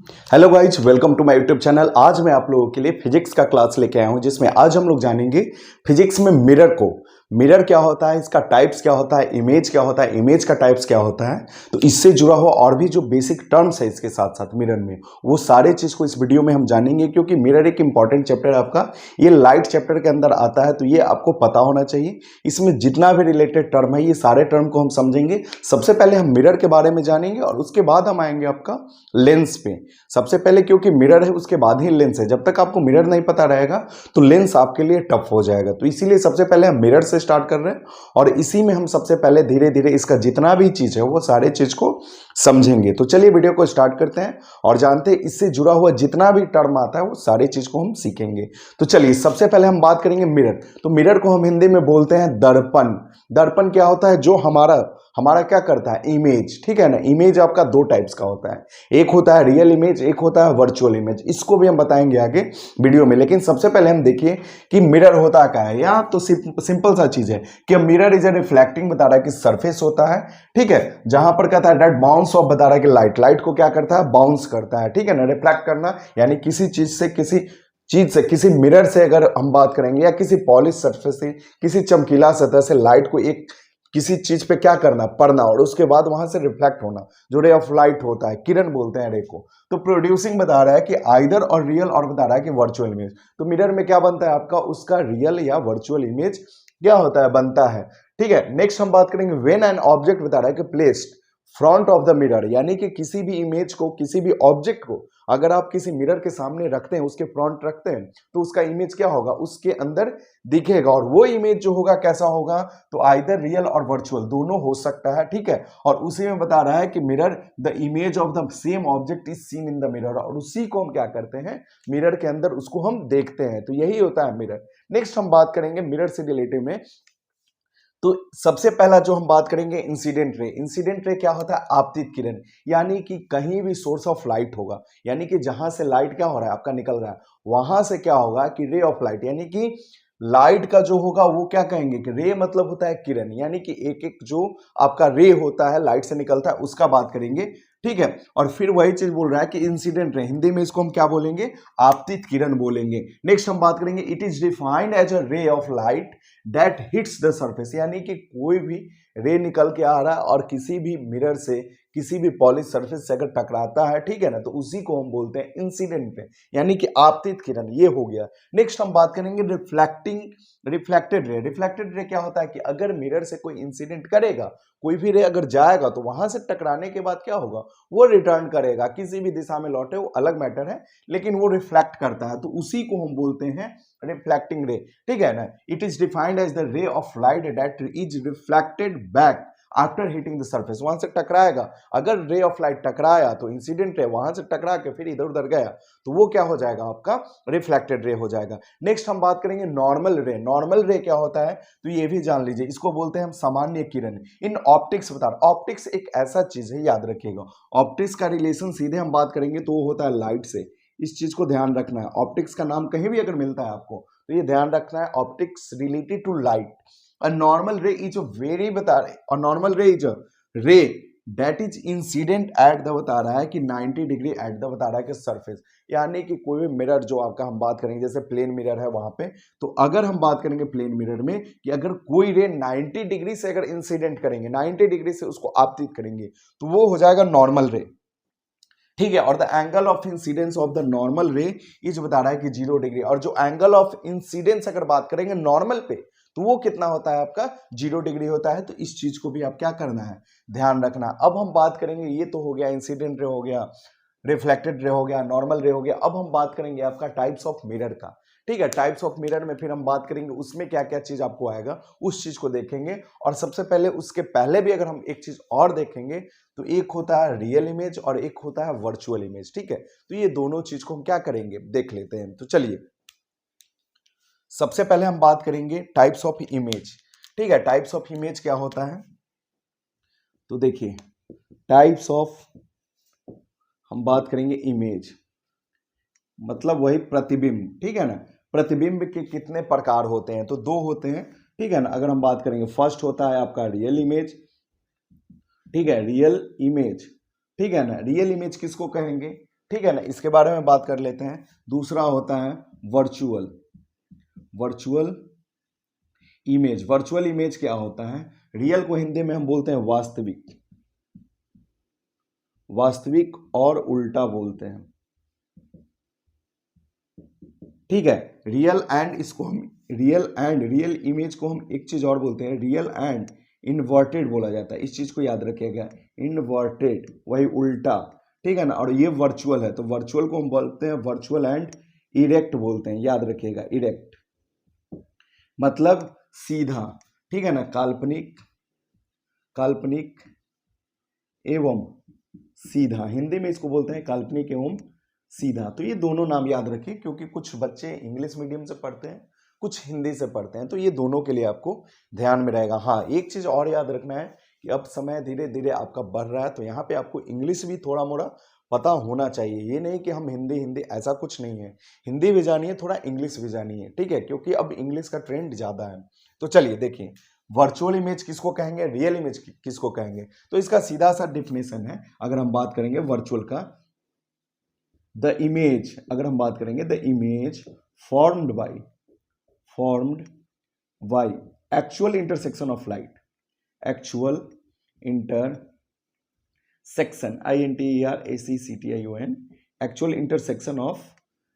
Hello guys, welcome to my YouTube channel. आज मैं आप लोगों के लिए फिजिक्स का क्लास लेके आया हूं, जिसमें आज हम लोग जानेंगे फिजिक्स में मिरर क्या होता है, इसका टाइप्स क्या होता है, इमेज क्या होता है, इमेज का टाइप्स क्या होता है। तो इससे जुड़ा हुआ और भी जो बेसिक टर्म्स है इसके साथ साथ मिरर में, वो सारे चीज को इस वीडियो में हम जानेंगे। क्योंकि मिरर एक इंपॉर्टेंट चैप्टर है आपका, ये लाइट चैप्टर के अंदर आता है, तो ये आपको पता होना चाहिए। इसमें जितना भी रिलेटेड टर्म है, ये सारे टर्म को हम समझेंगे। सबसे पहले हम मिरर के बारे में जानेंगे और उसके बाद हम आएंगे आपका लेंस पे। सबसे पहले क्योंकि मिरर है उसके बाद ही लेंस है, जब तक आपको मिरर नहीं पता रहेगा तो लेंस आपके लिए टफ हो जाएगा। तो इसीलिए सबसे पहले हम मिरर से स्टार्ट कर रहे हैं और इसी में हम सबसे पहले धीरे धीरे इसका जितना भी चीज है वो सारे चीज को समझेंगे। तो चलिए वीडियो को स्टार्ट करते हैं और जानते हैं इससे जुड़ा हुआ जितना भी टर्म आता है वो सारी चीज को हम सीखेंगे। तो चलिए सबसे पहले हम बात करेंगे मिरर। तो मिरर को हम हिंदी में बोलते हैं दर्पण। दर्पण क्या होता है? जो हमारा क्या करता है? इमेज, ठीक है ना। इमेज आपका दो टाइप्स का होता है, एक होता है रियल इमेज, एक होता है वर्चुअल इमेज। इसको भी हम बताएंगे आगे वीडियो में, लेकिन सबसे पहले हम देखिए कि मिरर होता क्या है। या तो सिंपल सा चीज है कि मिरर इज ए रिफ्लेक्टिंग, बता रहा है कि सरफेस होता है, ठीक है। जहां पर कहता है डेट बाउंस ऑफ, बता रहा है कि लाइट को क्या करता है? बाउंस करता है, ठीक है ना। रिफ्लेक्ट करना यानी किसी चीज से किसी मिरर से अगर हम बात करेंगे, या किसी पॉलिश सरफेस से, किसी चमकीला सतह से लाइट को एक किसी चीज पे क्या करना? पड़ना, और उसके बाद वहां से रिफ्लेक्ट होना, जो रे ऑफ लाइट होता है, किरण बोलते हैं रे को। तो प्रोड्यूसिंग बता रहा है कि आइदर और रियल, और बता रहा है कि वर्चुअल इमेज। तो मिरर में क्या बनता है आपका? उसका रियल या वर्चुअल इमेज क्या होता है? बनता है, ठीक है। नेक्स्ट हम बात करेंगे व्हेन एन ऑब्जेक्ट, बता रहा है कि placed front of the mirror, यानी कि किसी भी इमेज को, किसी भी ऑब्जेक्ट को अगर आप किसी मिरर के सामने रखते हैं, उसके फ्रंट रखते हैं, तो उसका इमेज क्या होगा? उसके अंदर दिखेगा। और वो इमेज जो होगा कैसा होगा? तो आइदर रियल और वर्चुअल दोनों हो सकता है, ठीक है। और उसी में बता रहा है कि mirror the image of the same object is seen in the mirror, और उसी को हम क्या करते हैं? मिरर के अंदर उसको हम देखते हैं। तो यही होता है मिरर। नेक्स्ट हम बात करेंगे मिरर से रिलेटेड में। तो सबसे पहला जो हम बात करेंगे इंसिडेंट रे। इंसिडेंट रे क्या होता है? आपतित किरण, यानी कि कहीं भी सोर्स ऑफ लाइट होगा, यानी कि जहां से लाइट क्या हो रहा है आपका? निकल रहा है, वहां से क्या होगा कि रे ऑफ लाइट, यानी कि लाइट का जो होगा वो क्या कहेंगे कि रे मतलब होता है किरण, यानी कि एक एक जो आपका रे होता है लाइट से निकलता है उसका बात करेंगे, ठीक है। और फिर वही चीज बोल रहा है कि इंसिडेंट रे, हिंदी में इसको हम क्या बोलेंगे? आपतित किरण बोलेंगे। नेक्स्ट हम बात करेंगे it is defined as a ray of light that hits the surface, यानी कि कोई भी रे निकल के आ रहा है और किसी भी मिरर से, किसी भी पॉलिश सरफेस से अगर टकराता है, ठीक है ना, तो उसी को हम बोलते हैं इंसिडेंट रे, यानी कि आपतित किरण। ये हो गया। नेक्स्ट हम बात करेंगे रिफ्लेक्टेड रे। रिफ्लेक्टेड रे क्या होता है कि अगर मिरर से कोई इंसिडेंट करेगा, कोई भी रे अगर जाएगा, तो वहां से टकराने के बाद क्या होगा? वो रिटर्न करेगा, किसी भी दिशा में लौटे, वो अलग मैटर है, लेकिन वो रिफ्लेक्ट करता है, तो उसी को हम बोलते हैं रिफ्लेक्टिंग रे, ठीक है ना। It is defined as the ray of light that is reflected back after hitting the surface. वहां से टकराएगा, अगर रे ऑफ लाइट टकराया तो इंसिडेंट रे वहां से टकरा के फिर इधर उधर गया, तो वो क्या हो जाएगा? आपका रिफ्लेक्टेड रे हो जाएगा। नेक्स्ट हम बात करेंगे नॉर्मल रे। नॉर्मल रे क्या होता है? तो ये भी जान लीजिए, इसको बोलते हैं हम सामान्य किरण। इन ऑप्टिक्स, बता रहा, ऑप्टिक्स एक ऐसा चीज है, याद रखिएगा, ऑप्टिक्स का रिलेशन सीधे हम बात करेंगे तो वो होता है लाइट से। इस चीज को ध्यान रखना है। ऑप्टिक्स का नाम कहीं भी अगर मिलता है आपको तो ये ध्यान रखना है, optics related to light. A normal ray is a very, बता रहे, a normal ray is a ray that is incident at the, बता रहा है कि 90 डिग्री एट द, बता रहा है कि सरफेस, यानी कि कोई भी मिरर जो आपका हम बात करेंगे, जैसे प्लेन मिरर है वहां पे, तो अगर हम बात करेंगे प्लेन मिरर में कि अगर कोई रे 90 डिग्री से अगर इंसिडेंट करेंगे, 90 डिग्री से उसको आपतित करेंगे, तो वो हो जाएगा नॉर्मल रे, ठीक है। और the angle of incidence of the normal रे इज, बता रहा है कि 0 डिग्री। और जो एंगल ऑफ इंसिडेंस अगर बात करेंगे नॉर्मल पे, तो वो कितना होता है आपका? 0 डिग्री होता है। तो इस चीज को भी आप क्या करना है? ध्यान रखना। अब हम बात करेंगे, ये तो हो गया इंसिडेंट रे, हो गया रिफ्लेक्टेड रे, हो गया नॉर्मल रे, हो गया। अब हम बात करेंगे आपका टाइप्स ऑफ मिरर का, ठीक है। टाइप्स ऑफ मिरर में फिर हम बात करेंगे उसमें क्या क्या चीज आपको आएगा, उस चीज को देखेंगे। और सबसे पहले, उसके पहले भी अगर हम एक चीज और देखेंगे, तो एक होता है रियल इमेज और एक होता है वर्चुअल इमेज, ठीक है। तो ये दोनों चीज को हम क्या करेंगे? देख लेते हैं। तो चलिए सबसे पहले हम बात करेंगे टाइप्स ऑफ इमेज, ठीक है। टाइप्स ऑफ इमेज क्या होता है? तो देखिए, टाइप्स ऑफ, हम बात करेंगे इमेज मतलब वही प्रतिबिंब, ठीक है ना। प्रतिबिंब के कितने प्रकार होते हैं? तो दो होते हैं, ठीक है ना। अगर हम बात करेंगे, फर्स्ट होता है आपका रियल इमेज, ठीक है, रियल इमेज, ठीक है ना। रियल इमेज किसको कहेंगे? ठीक है ना, इसके बारे में बात कर लेते हैं। दूसरा होता है वर्चुअल इमेज। वर्चुअल इमेज क्या होता है? रियल को हिंदी में हम बोलते हैं वास्तविक और उल्टा बोलते हैं, ठीक है। रियल इमेज को हम एक चीज और बोलते हैं, रियल एंड इन्वर्टेड बोला जाता है। इस चीज को याद रखिएगा, इन्वर्टेड वही उल्टा, ठीक है ना। और ये वर्चुअल है, तो वर्चुअल को हम बोलते हैं वर्चुअल एंड इरेक्ट बोलते हैं, याद रखिएगा। इरेक्ट मतलब सीधा, ठीक है ना। काल्पनिक एवं सीधा, हिंदी में इसको बोलते हैं काल्पनिक एवं सीधा। तो ये दोनों नाम याद रखिए, क्योंकि कुछ बच्चे इंग्लिश मीडियम से पढ़ते हैं, कुछ हिंदी से पढ़ते हैं, तो ये दोनों के लिए आपको ध्यान में रहेगा। हाँ, एक चीज और याद रखना है कि अब समय धीरे धीरे आपका बढ़ रहा है, तो यहाँ पे आपको इंग्लिश भी थोड़ा मोड़ा पता होना चाहिए। ये नहीं कि हम हिंदी ऐसा कुछ नहीं है, हिंदी भी जानिए, थोड़ा इंग्लिश भी जानिए, ठीक है, क्योंकि अब इंग्लिश का ट्रेंड ज्यादा है। तो चलिए देखिए, वर्चुअल इमेज किसको कहेंगे, रियल इमेज किसको कहेंगे? तो इसका सीधा सा डिफिनेशन है, अगर हम बात करेंगे वर्चुअल का, द इमेज, अगर हम बात करेंगे the image formed by actual intersection of light, actual intersection, INTERACTION, actual intersection of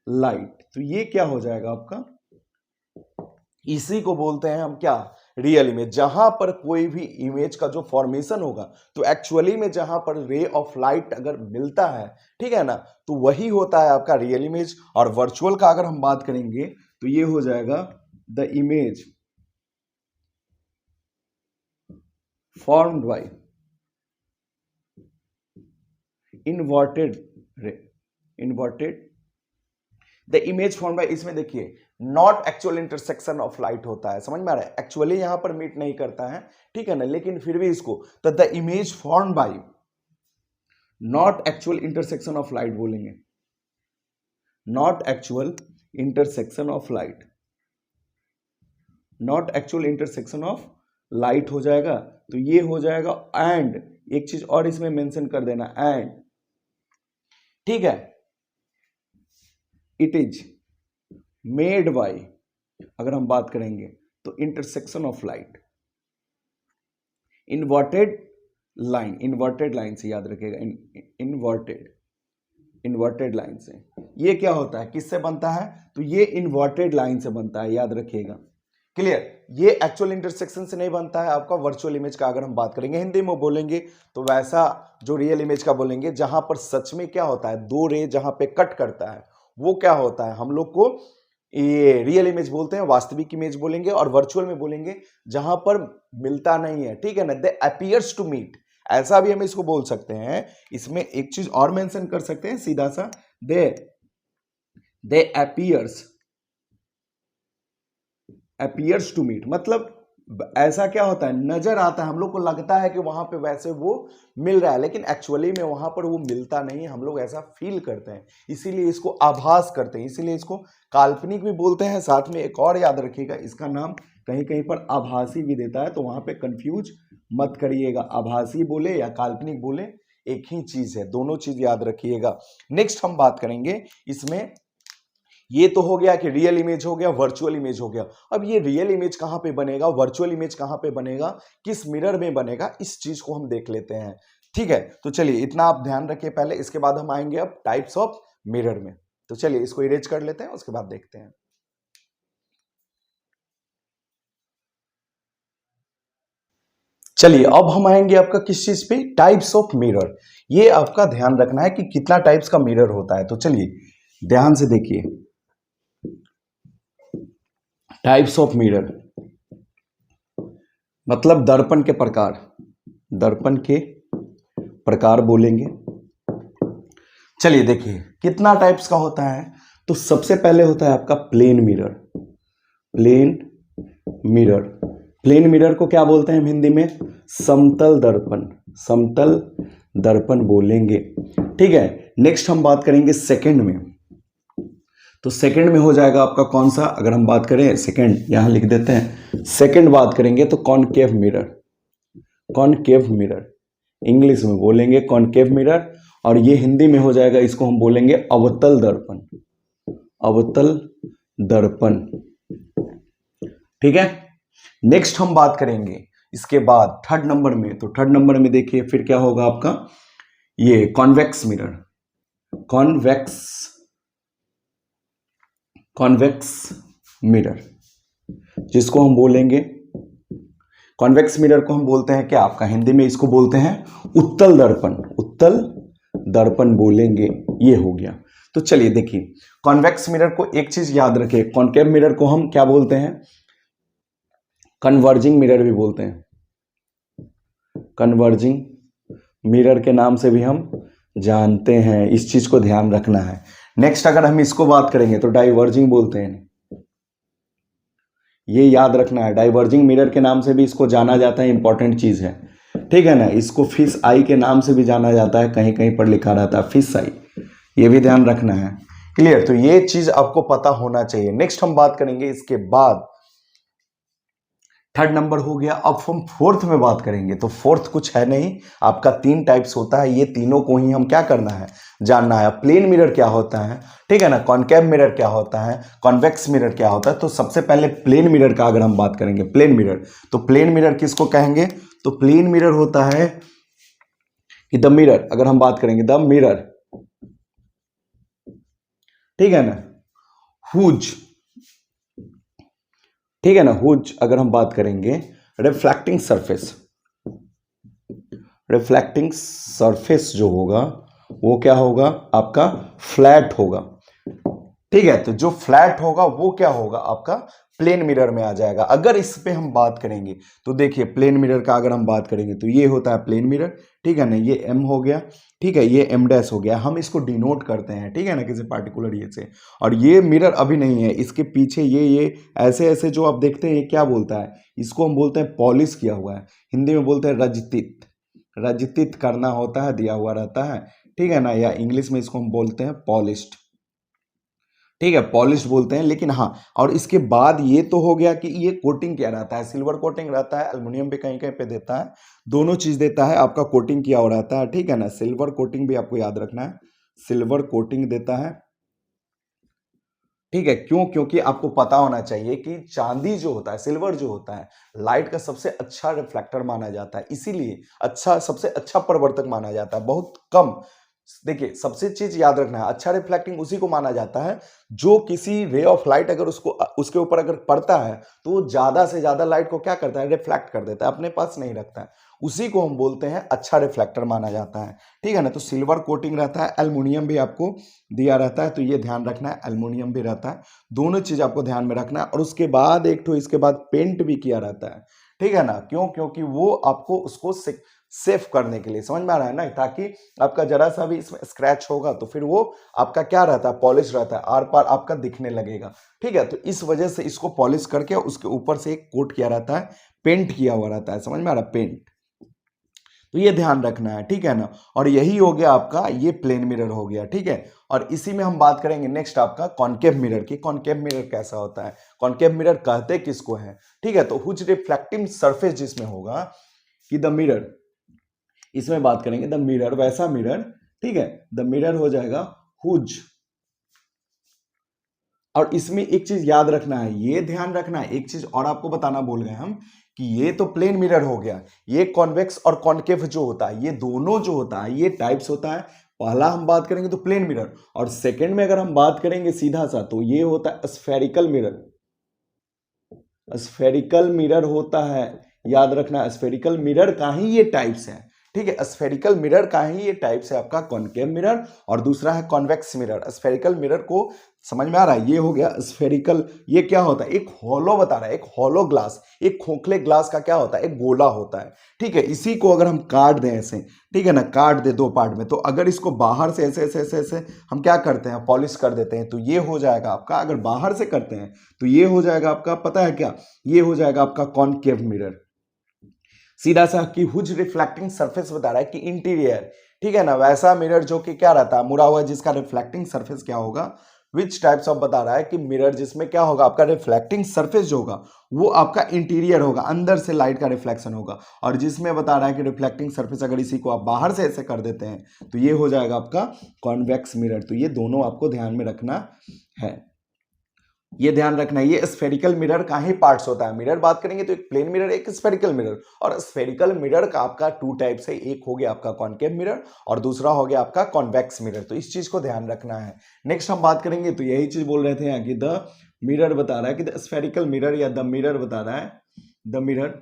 light. तो ये क्या हो जाएगा आपका, इसी को बोलते हैं हम क्या, रियल इमेज। जहां पर कोई भी इमेज का जो फॉर्मेशन होगा, तो एक्चुअली में जहां पर रे ऑफ लाइट अगर मिलता है, ठीक है ना, तो वही होता है आपका रियल इमेज। और वर्चुअल का अगर हम बात करेंगे तो ये हो जाएगा the image formed by inverted the image form bye, इसमें देखिए not actual intersection of light होता है, समझ में आ रहा है, एक्चुअली यहां पर मीट नहीं करता है, ठीक है ना, लेकिन फिर भी इसको तो the image form by not actual intersection of light बोलेंगे, not actual intersection of light, not actual intersection of light हो जाएगा। तो ये हो जाएगा एंड, एक चीज और इसमें मेंशन कर देना, एंड, ठीक है, इट इज मेड बाय, अगर हम बात करेंगे तो intersection of light, inverted line से याद रखिएगा, इन्वर्टेड लाइन से। ये क्या होता है, किससे बनता है? तो ये इन्वर्टेड लाइन से बनता है, याद रखिएगा। क्लियर? ये एक्चुअल इंटरसेक्शन से नहीं बनता है आपका वर्चुअल इमेज का। अगर हम बात करेंगे हिंदी में बोलेंगे तो वैसा जो रियल इमेज का बोलेंगे, जहां पर सच में क्या होता है, दो रे जहां पे कट करता है, वो क्या होता है, हम लोग को ये रियल इमेज बोलते हैं, वास्तविक इमेज बोलेंगे। और वर्चुअल में बोलेंगे जहां पर मिलता नहीं है, ठीक है ना, दे अपीयर्स टू मीट, ऐसा भी हम इसको बोल सकते हैं। इसमें एक चीज और मेंशन कर सकते हैं सीधा सा, दे अपीयर्स टू मीट, मतलब ऐसा क्या होता है, नजर आता है, हम लोग को लगता है कि वहां पे वैसे वो मिल रहा है, लेकिन एक्चुअली में वहां पर वो मिलता नहीं है, हम लोग ऐसा फील करते हैं, इसीलिए इसको आभास करते हैं, इसीलिए इसको काल्पनिक भी बोलते हैं। साथ में एक और याद रखिएगा, इसका नाम कहीं कहीं पर आभासी भी देता है, तो वहां पे कंफ्यूज मत करिएगा, आभासी बोले या काल्पनिक बोले एक ही चीज है, दोनों चीज याद रखिएगा। नेक्स्ट हम बात करेंगे इसमें, ये तो हो गया कि रियल इमेज हो गया, वर्चुअल इमेज हो गया। अब ये रियल इमेज कहां पे बनेगा, वर्चुअल इमेज कहां पे बनेगा, किस मिरर में बनेगा, इस चीज को हम देख लेते हैं, ठीक है। तो चलिए इतना आप ध्यान रखिए पहले, इसके बाद हम आएंगे अब टाइप्स ऑफ मिरर में। तो चलिए इसको इरेज कर लेते हैं, उसके बाद देखते हैं। चलिए अब हम आएंगे आपका किस चीज पे, टाइप्स ऑफ मिरर। ये आपका ध्यान रखना है कि कितना टाइप्स का मिरर होता है। तो चलिए ध्यान से देखिए, टाइप्स ऑफ मिरर मतलब दर्पण के प्रकार बोलेंगे। चलिए देखिए कितना टाइप्स का होता है। तो सबसे पहले होता है आपका प्लेन मिरर को क्या बोलते हैं हम हिंदी में, समतल दर्पण बोलेंगे, ठीक है। नेक्स्ट हम बात करेंगे सेकंड में, तो सेकंड में हो जाएगा आपका कौन सा, अगर हम बात करें सेकंड, यहां लिख देते हैं, सेकंड बात करेंगे तो कॉनकेव मिरर, इंग्लिश में बोलेंगे कॉनकेव मिरर। और ये हिंदी में हो जाएगा, इसको हम बोलेंगे अवतल दर्पण, अवतल दर्पण। ठीक है, नेक्स्ट हम बात करेंगे इसके बाद थर्ड नंबर में। तो थर्ड नंबर में देखिए फिर क्या होगा आपका, ये कॉन्वेक्स मिरर, कॉन्वेक्स मिरर जिसको हम बोलेंगे, कॉन्वेक्स मिरर को हम बोलते हैं क्या आपका हिंदी में, इसको बोलते हैं उत्तल दर्पण, उत्तल दर्पण बोलेंगे। ये हो गया। तो चलिए देखिए, कॉन्वेक्स मिरर को एक चीज याद रखिए, कॉन्केव मिरर को हम क्या बोलते हैं, कन्वर्जिंग मिरर भी बोलते हैं, कन्वर्जिंग मिरर के नाम से भी हम जानते हैं। इस चीज को ध्यान रखना है। नेक्स्ट अगर हम इसको बात करेंगे तो डाइवर्जिंग बोलते हैं, ये याद रखना है, डाइवर्जिंग मिरर के नाम से भी इसको जाना जाता है, इंपॉर्टेंट चीज है। ठीक है ना, इसको फिश आई के नाम से भी जाना जाता है, कहीं कहीं पर लिखा रहता है फिश आई, ये भी ध्यान रखना है। क्लियर, तो ये चीज आपको पता होना चाहिए। नेक्स्ट हम बात करेंगे इसके बाद, थर्ड नंबर हो गया। अब हम फोर्थ में बात करेंगे। तो फोर्थ कुछ है नहीं, आपका 3 टाइप्स होता है, ये तीनों को ही हम क्या करना है, जानना है। प्लेन मिरर क्या होता है, ठीक है ना, कॉन्केव मिरर क्या होता है, कॉन्वेक्स मिरर क्या होता है। तो सबसे पहले प्लेन मिरर का अगर हम बात करेंगे, प्लेन मिरर, तो प्लेन मिरर किसको कहेंगे, तो प्लेन मिरर होता है कि द मिरर, अगर हम बात करेंगे द मिरर, ठीक है ना, हुज, ठीक है ना, हुज अगर हम बात करेंगे, रिफ्लेक्टिंग सरफेस, रिफ्लेक्टिंग सरफेस जो होगा वो क्या होगा आपका, फ्लैट होगा। ठीक है, तो जो फ्लैट होगा वो क्या होगा आपका, प्लेन मिरर में आ जाएगा। अगर इस पे हम बात करेंगे तो देखिए, प्लेन मिरर का अगर हम बात करेंगे तो ये होता है प्लेन मिरर, ठीक है ना, ये एम हो गया, ठीक है, ये एम डैश हो गया, हम इसको डिनोट करते हैं, ठीक है ना, किसी पार्टिकुलर ये से। और ये मिरर अभी नहीं है, इसके पीछे ये ऐसे ऐसे जो आप देखते हैं, ये क्या बोलता है, इसको हम बोलते हैं पॉलिश किया हुआ है, हिंदी में बोलते हैं रजतित, रजतित करना होता है, दिया हुआ रहता है, ठीक है ना, या इंग्लिश में इसको हम बोलते हैं पॉलिश्ड, ठीक है, पॉलिश बोलते हैं। लेकिन हाँ, और इसके बाद ये तो हो गया कि ये कोटिंग क्या रहता है, सिल्वर कोटिंग रहता है, एल्युमिनियम भी कहीं कहीं पे देता है, दोनों चीज देता है, आपका कोटिंग किया हो रहता है, ठीक है ना, सिल्वर कोटिंग भी आपको याद रखना है, सिल्वर कोटिंग देता है, ठीक है। क्यों, क्योंकि आपको पता होना चाहिए कि चांदी जो होता है, सिल्वर जो होता है, लाइट का सबसे अच्छा रिफ्लेक्टर माना जाता है, इसीलिए अच्छा, सबसे अच्छा प्रवर्तक माना जाता है, बहुत कम। देखिए, सबसे चीज याद रखना है, अच्छा रिफ्लेक्टिंग उसी को माना जाता है जो किसी रे ऑफ लाइट अगर उसके ऊपर अगर पड़ता है तो वो ज्यादा से ज्यादा लाइट को क्या करता है, रिफ्लेक्ट कर देता है, अपने पास नहीं रखता है, उसी को हम बोलते हैं अच्छा रिफ्लेक्टर माना जाता है, ठीक है ना। तो सिल्वर कोटिंग रहता है, एल्युमिनियम भी आपको दिया रहता है, तो ये ध्यान रखना है, एल्युमिनियम भी रहता है, दोनों चीज आपको ध्यान में रखना है। और उसके बाद एक तो इसके बाद पेंट भी किया रहता है, ठीक है ना, क्यों, क्योंकि वो आपको उसको सेफ करने के लिए, समझ में आ रहा है ना, ताकि आपका जरा सा भी इसमें स्क्रैच होगा तो फिर वो आपका क्या रहता है, पॉलिश रहता है, आर पार आपका दिखने लगेगा, ठीक है। तो इस वजह से इसको पॉलिश करके उसके ऊपर से एक कोट किया रहता है, पेंट किया हुआ रहता है, समझ में आ रहा है, पेंट। तो ये ध्यान रखना है, ठीक है ना। और यही हो गया आपका, ये प्लेन मिरर हो गया, ठीक है। और इसी में हम बात करेंगे नेक्स्ट आपका कॉन्केव मिरर की। कॉन्केव मिरर कैसा होता है, कॉन्केव मिरर कहते किसको है, ठीक है। तो हुज रिफ्लेक्टिंग सरफेस जिसमें होगा कि द मिरर, इसमें बात करेंगे द मिरर, वैसा मिरर, ठीक है, द मिरर हो जाएगा हुज। और इसमें एक चीज याद रखना है, ये ध्यान रखना है, एक चीज और आपको बताना भूल गए हम, कि ये तो प्लेन मिरर हो गया, ये कॉन्वेक्स और कॉन्केव जो होता है, ये दोनों जो होता है ये टाइप्स होता है। पहला हम बात करेंगे तो प्लेन मिरर, और सेकंड में अगर हम बात करेंगे सीधा सा तो ये होता है स्फेरिकल मिरर, स्फेरिकल मिरर होता है, याद रखना, स्फेरिकल मिरर का ही ये टाइप्स है, ठीक है। स्फेरिकल मिरर का ही ये टाइप्स है आपका कॉन्केव मिरर, और दूसरा है कॉन्वेक्स मिरर। स्फेरिकल मिरर को समझ में आ रहा है, ये हो गया स्फेरिकल। ये क्या होता है, एक हॉलो बता रहा है, एक हॉलो ग्लास, एक खोखले ग्लास का क्या होता है, एक गोला होता है, ठीक है। इसी को अगर हम काट दें ऐसे, ठीक है ना, काट दे 2 पार्ट में, तो अगर इसको बाहर से ऐसे ऐसे ऐसे ऐसे हम क्या करते हैं, पॉलिश कर देते हैं, तो ये हो जाएगा आपका, अगर बाहर से करते हैं तो ये हो जाएगा आपका, पता है क्या, ये हो जाएगा आपका कॉन्केव मिरर। सीधा सा कि हुज रिफ्लेक्टिंग सरफेस बता रहा है कि इंटीरियर, ठीक है ना, वैसा मिरर जो कि क्या रहता है, मुड़ा हुआ, जिसका रिफ्लेक्टिंग सरफेस क्या होगा, विच टाइप्स ऑफ बता रहा है कि मिरर जिसमें क्या होगा, आपका रिफ्लेक्टिंग सरफेस जो होगा वो आपका इंटीरियर होगा, अंदर से लाइट का रिफ्लेक्शन होगा। और जिसमें बता रहा है कि रिफ्लेक्टिंग सरफेस अगर इसी को आप बाहर से ऐसे कर देते हैं तो ये हो जाएगा आपका कॉन्वेक्स मिरर। तो ये दोनों आपको ध्यान में रखना है, ये ध्यान रखना है। ये स्फेरिकल मिरर का ही पार्ट्स होता है। मिरर बात करेंगे तो एक प्लेन मिरर, एक स्फेरिकल मिरर। और स्फेरिकल मिरर का आपका टू टाइप्स है, एक हो गया आपका कॉनकेव मिरर और दूसरा हो गया आपका कॉन्वेक्स मिरर। तो इस चीज को ध्यान रखना है। नेक्स्ट हम बात करेंगे तो यही चीज बोल रहे थे यहाँ की द मिरर बता रहा है कि द स्फेरिकल मिरर या द मिरर बता रहा है, द मिरर,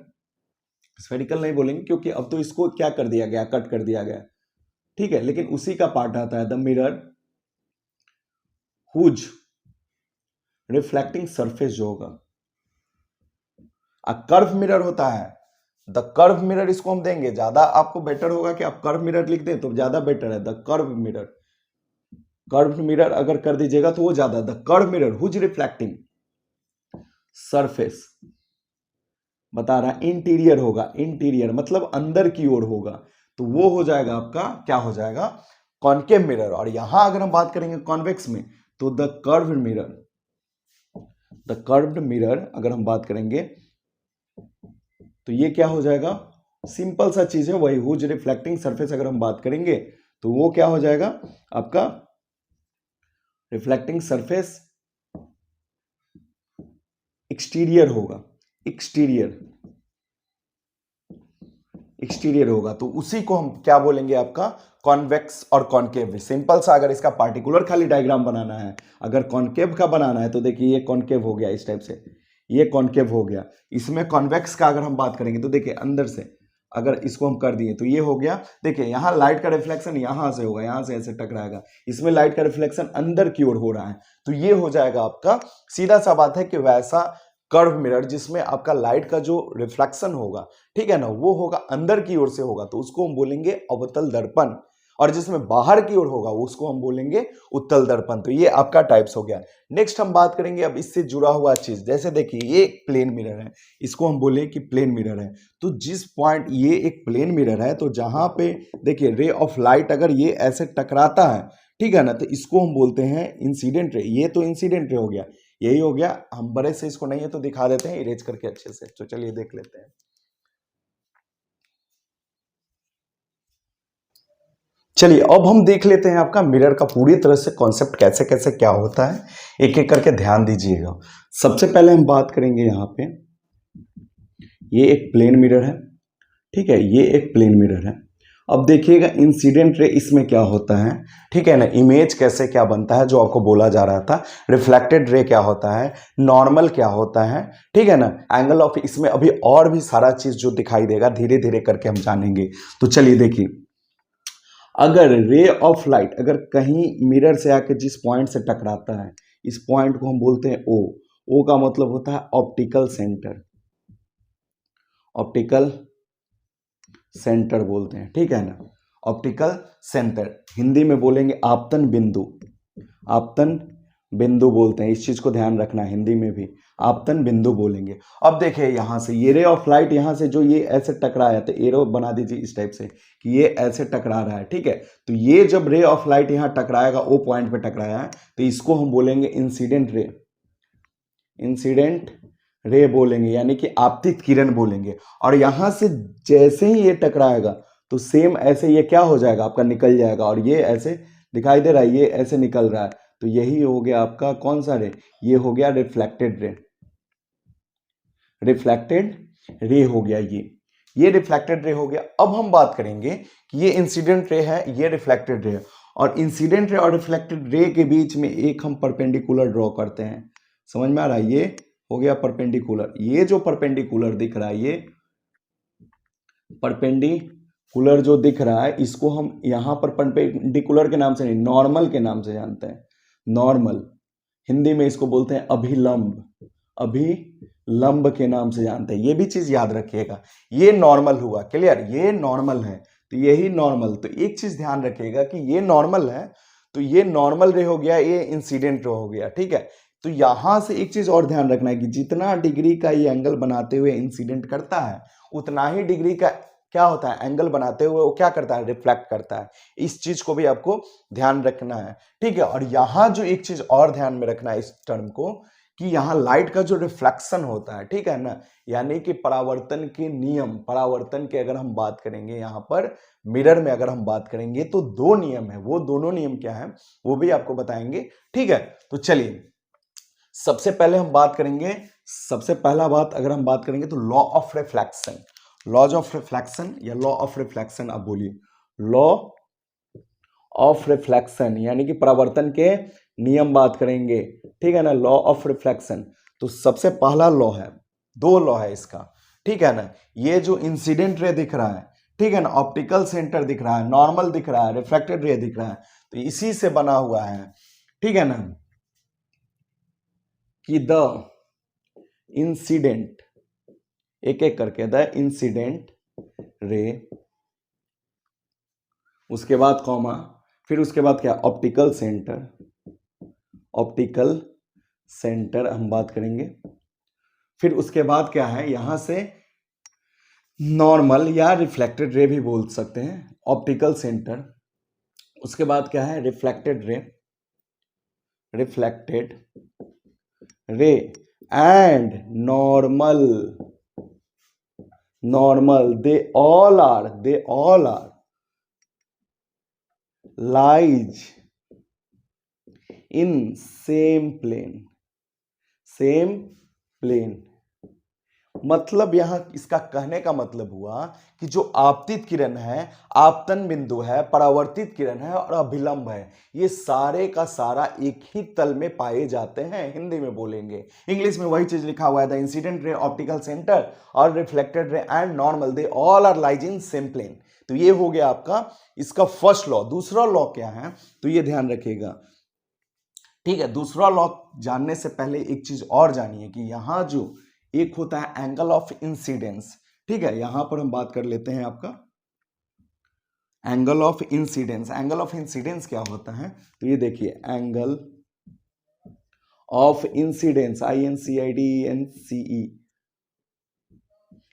स्फेरिकल नहीं बोलेंगे क्योंकि अब तो इसको क्या कर दिया गया, कट कर दिया गया, ठीक है, लेकिन उसी का पार्ट आता है the mirror whose reflecting surface जो होगा, कर्व मिरर होता है द कर्व मिरर। इसको हम देंगे, ज्यादा आपको बेटर होगा कि आप कर्व मिरर लिख दें तो ज्यादा बेटर है। The curve mirror, curve mirror अगर कर दीजिएगा तो वो ज्यादा, the curve mirror whose reflecting surface बता रहा है इंटीरियर होगा, इंटीरियर मतलब अंदर की ओर होगा, तो वो हो जाएगा आपका क्या हो जाएगा, कॉनकेव मिरर। और यहां अगर हम बात करेंगे कॉन्वेक्स में तो the curve mirror, the curved mirror अगर हम बात करेंगे तो ये क्या हो जाएगा, सिंपल सा चीज है वही, हुज रिफ्लेक्टिंग सरफेस अगर हम बात करेंगे तो वो क्या हो जाएगा आपका रिफ्लेक्टिंग सरफेस एक्सटीरियर होगा, एक्सटीरियर, एक्सटीरियर होगा। तो उसी को हम क्या बोलेंगे आपका कॉन्वेक्स और कॉनकेव। सिंपल सा अगर इसका पार्टिकुलर खाली डायग्राम बनाना है, अगर कॉनकेव का बनाना है तो देखिए ये कॉनकेव हो गया इस टाइप से, ये कॉनकेव हो गया। इसमें कॉन्वेक्स का अगर हम बात करेंगे तो देखिए अंदर से अगर इसको हम कर दिए तो ये हो गया, देखिए यहां लाइट का रिफ्लेक्शन यहां से होगा, यहां से ऐसे टकराएगा, इसमें लाइट का रिफ्लेक्शन अंदर की ओर हो रहा है, तो ये हो जाएगा आपका सीधा सा बात है कि वैसा कर्व मिरर जिसमें आपका लाइट का जो रिफ्लेक्शन होगा, ठीक है ना, वो होगा अंदर की ओर से होगा, तो उसको हम बोलेंगे अवतल दर्पण। और जिसमें बाहर की ओर होगा उसको हम बोलेंगे उत्तल दर्पण। तो ये आपका टाइप्स हो गया। नेक्स्ट हम बात करेंगे अब इससे जुड़ा हुआ चीज, जैसे देखिए ये एक प्लेन मिरर है, इसको हम बोले कि प्लेन मिरर है। तो जिस पॉइंट ये एक प्लेन मिरर है तो जहां पे देखिए रे ऑफ लाइट अगर ये ऐसे टकराता है, ठीक है ना, तो इसको हम बोलते हैं इंसिडेंट रे। ये तो इंसिडेंट रे हो गया, यही हो गया। हम बड़े से इसको नहीं है तो दिखा देते हैं इरेज करके अच्छे से। तो चलिए देख लेते हैं। चलिए अब हम देख लेते हैं आपका मिरर का पूरी तरह से कॉन्सेप्ट कैसे कैसे क्या होता है, एक एक करके ध्यान दीजिएगा। सबसे पहले हम बात करेंगे यहाँ पे, ये एक प्लेन मिरर है, ठीक है, ये एक प्लेन मिरर है। अब देखिएगा इंसिडेंट रे इसमें क्या होता है, ठीक है ना, इमेज कैसे क्या बनता है जो आपको बोला जा रहा था, रिफ्लेक्टेड रे क्या होता है, नॉर्मल क्या होता है, ठीक है ना, एंगल ऑफ, इसमें अभी और भी सारा चीज जो दिखाई देगा धीरे धीरे करके हम जानेंगे। तो चलिए देखिए, अगर रे ऑफ लाइट अगर कहीं मिरर से आके जिस पॉइंट से टकराता है, इस पॉइंट को हम बोलते हैं ओ। ओ का मतलब होता है ऑप्टिकल सेंटर, ऑप्टिकल सेंटर बोलते हैं, ठीक है ना, ऑप्टिकल सेंटर। हिंदी में बोलेंगे आपतन बिंदु, आपतन बिंदु बोलते हैं, इस चीज को ध्यान रखना, हिंदी में भी आपतन बिंदु बोलेंगे। अब देखिए यहां से ये रे ऑफ लाइट यहां से जो ये ऐसे टकराया, तो एरो बना दीजिए इस टाइप से कि ये ऐसे टकरा रहा है, ठीक है। तो ये जब रे ऑफ लाइट यहां टकराएगा, ओ पॉइंट पे टकराया है, तो इसको हम बोलेंगे इंसिडेंट रे, इंसिडेंट रे बोलेंगे, यानी कि आपतित किरण बोलेंगे। और यहां से जैसे ही ये टकराएगा तो सेम ऐसे ये क्या हो जाएगा आपका, निकल जाएगा। और ये ऐसे दिखाई दे रहा है, ये ऐसे निकल रहा है, तो यही हो गया आपका कौन सा रे, ये हो गया रिफ्लेक्टेड रे, रिफ्लेक्टेड रे हो गया ये रिफ्लेक्टेड रे हो गया। अब हम बात करेंगे कि ये इंसिडेंट रे है, ये रिफ्लेक्टेड रे है, और इंसिडेंट रे और रिफ्लेक्टेड रे के बीच में एक हम परपेंडिकुलर ड्रॉ करते हैं। समझ में आ रहा है, ये हो गया परपेंडिकुलर। ये जो परपेंडिकुलर दिख रहा है, ये परपेंडिकुलर जो दिख रहा है, इसको हम यहां पर परपेंडिकुलर के नाम से नहीं, नॉर्मल के नाम से जानते हैं। नॉर्मल, हिंदी में इसको बोलते हैं अभिलंब, अभिलंब के नाम से जानते हैं। ये भी चीज याद रखिएगा, ये नॉर्मल हुआ, क्लियर, ये नॉर्मल है, तो यही नॉर्मल। तो एक चीज ध्यान रखिएगा कि ये नॉर्मल है, तो ये नॉर्मल रे हो गया, ये इंसिडेंट रे हो गया, ठीक है। तो यहां से एक चीज और ध्यान रखना है कि जितना डिग्री का ये एंगल बनाते हुए इंसिडेंट करता है, उतना ही डिग्री का क्या होता है, एंगल बनाते हुए वो क्या करता है, रिफ्लेक्ट करता है। इस चीज को भी आपको ध्यान रखना है, ठीक है। और यहां जो एक चीज और ध्यान में रखना है इस टर्म को, कि यहाँ लाइट का जो रिफ्लेक्शन होता है, ठीक है ना, यानी कि परावर्तन के नियम, परावर्तन के अगर हम बात करेंगे यहाँ पर मिरर में अगर हम बात करेंगे तो दो नियम है, वो दोनों नियम क्या है वो भी आपको बताएंगे, ठीक है। तो चलिए सबसे पहले हम बात करेंगे, सबसे पहला बात अगर हम बात करेंगे तो law of reflection, laws of reflection या लॉ ऑफ रिफ्लेक्शन, आप बोलिए लॉ ऑफ रिफ्लेक्शन, यानी कि परावर्तन के नियम बात करेंगे, ठीक है ना, लॉ ऑफ रिफ्लेक्शन। तो सबसे पहला लॉ है, दो लॉ है इसका, ठीक है ना, ये जो इंसिडेंट रे दिख रहा है, ठीक है ना, ऑप्टिकल सेंटर दिख रहा है, नॉर्मल दिख रहा है, रिफ्लेक्टेड रे दिख रहा है, तो इसी से बना हुआ है, ठीक है ना, कि द इंसिडेंट, एक एक करके, द इंसिडेंट रे, उसके बाद कॉमा, फिर उसके बाद क्या, ऑप्टिकल सेंटर, ऑप्टिकल सेंटर हम बात करेंगे, फिर उसके बाद क्या है, यहां से नॉर्मल या रिफ्लेक्टेड रे भी बोल सकते हैं, ऑप्टिकल सेंटर, उसके बाद क्या है, reflected ray, reflected ray and normal, normal, they all are lies in same plane, same plane. मतलब यहां इसका कहने का मतलब हुआ कि जो आपतित किरण है, आपतन बिंदु है, परावर्तित किरण है और अभिलंब है, ये सारे का सारा एक ही तल में पाए जाते हैं। हिंदी में बोलेंगे, इंग्लिश में वही चीज लिखा हुआ है, the incident ray, optical centre और reflected ray and normal, they all are lies in same plane. तो ये हो गया आपका इसका फर्स्ट लॉ। दूसरा लॉ क्या है, तो ये ध्यान रखिएगा, ठीक है। दूसरा लॉ जानने से पहले एक चीज और जानिए कि यहां जो एक होता है एंगल ऑफ इंसिडेंस, ठीक है, यहां पर हम बात कर लेते हैं आपका angle of incidence. Angle of incidence क्या होता है, तो ये देखिए angle of incidence, INCIDENCE,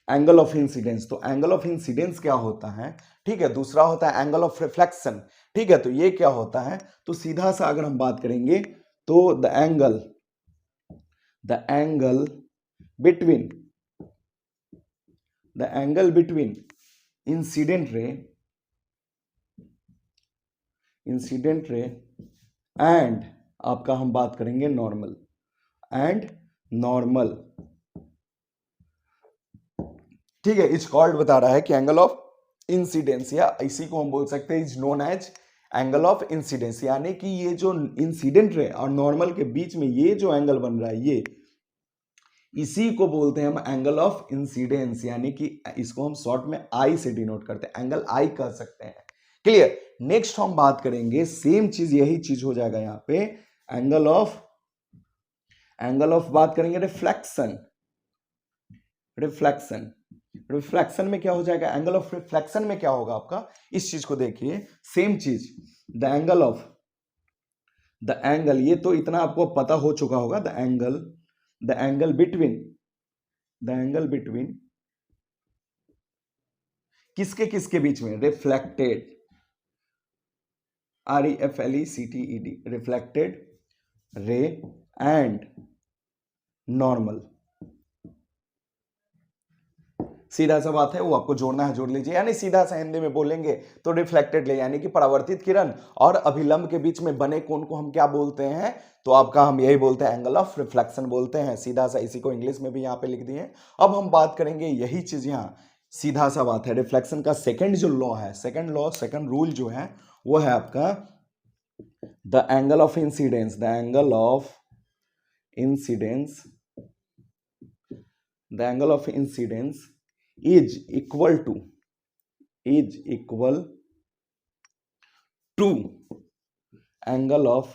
angle of incidence. तो एंगल ऑफ इंसिडेंस क्या होता है, ठीक है। दूसरा होता है एंगल ऑफ रिफ्लेक्शन, ठीक है। तो ये क्या होता है, तो सीधा सा अगर हम बात करेंगे तो the angle between incident ray and आपका हम बात करेंगे नॉर्मल, ठीक है, इज कॉल्ड बता रहा है कि एंगल ऑफ इंसिडेंस, या इसी को हम बोल सकते हैं is known as angle of incidence, यानी कि ये जो इंसिडेंट रे और नॉर्मल के बीच में ये जो एंगल बन रहा है, ये इसी को बोलते हैं हम एंगल ऑफ इंसिडेंस, यानी कि इसको हम शॉर्ट में आई से डिनोट करते हैं, एंगल आई कह सकते हैं। क्लियर। नेक्स्ट हम बात करेंगे, सेम चीज यही चीज हो जाएगा यहां पे, एंगल ऑफ बात करेंगे रिफ्लेक्शन, रिफ्लेक्शन में क्या हो जाएगा, एंगल ऑफ रिफ्लेक्शन में क्या होगा आपका, इस चीज को देखिए, सेम चीज, द एंगल, ये तो इतना आपको पता हो चुका होगा, द एंगल बिटवीन किसके बीच में, reflected, REFLECTED, reflected ray and normal. सीधा सा बात है, वो आपको जोड़ना है जोड़ लीजिए, यानी सीधा सा हिंदी में बोलेंगे तो रिफ्लेक्टेड रे, यानी कि परावर्तित किरण और अभिलंब के बीच में बने कोण को हम क्या बोलते हैं, तो आपका हम यही बोलते हैं एंगल ऑफ रिफ्लेक्शन बोलते हैं। सीधा सा इसी को इंग्लिश में भी यहाँ पे लिख दिए। अब हम बात करेंगे यही चीज, यहाँ सीधा सा बात है, रिफ्लेक्शन का सेकंड जो लॉ है, सेकंड रूल जो है वो है आपका the angle of incidence, is equal to angle of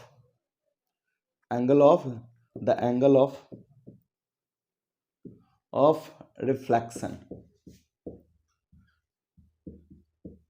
reflection,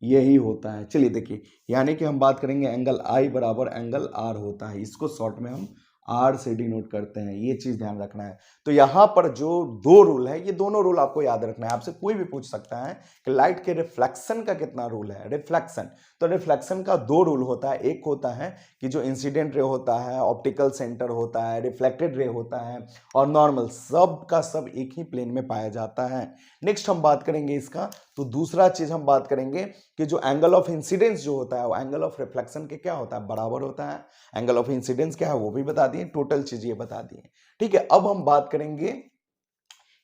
यही होता है। चलिए देखिए, यानी कि हम बात करेंगे एंगल I बराबर एंगल R होता है, इसको शॉर्ट में हम आर से डिनोट करते हैं, ये चीज ध्यान रखना है। तो यहां पर जो दो रूल है, ये दोनों रूल आपको याद रखना है। आपसे कोई भी पूछ सकता है कि लाइट के रिफ्लेक्शन का कितना रूल है। रिफ्लेक्शन, तो रिफ्लेक्शन का दो रूल होता है। एक होता है कि जो इंसिडेंट रे होता है, ऑप्टिकल सेंटर होता है, रिफ्लेक्टेड रे होता है और नॉर्मल, सब का सब एक ही प्लेन में पाया जाता है। नेक्स्ट हम बात करेंगे इसका, तो दूसरा चीज हम बात करेंगे कि जो एंगल ऑफ इंसिडेंस जो होता है वो एंगल ऑफ रिफ्लेक्शन के क्या होता है, बराबर होता है। एंगल ऑफ इंसिडेंस क्या है वो भी बता दिए, टोटल चीज ये बता दिए। ठीक है, अब हम बात करेंगे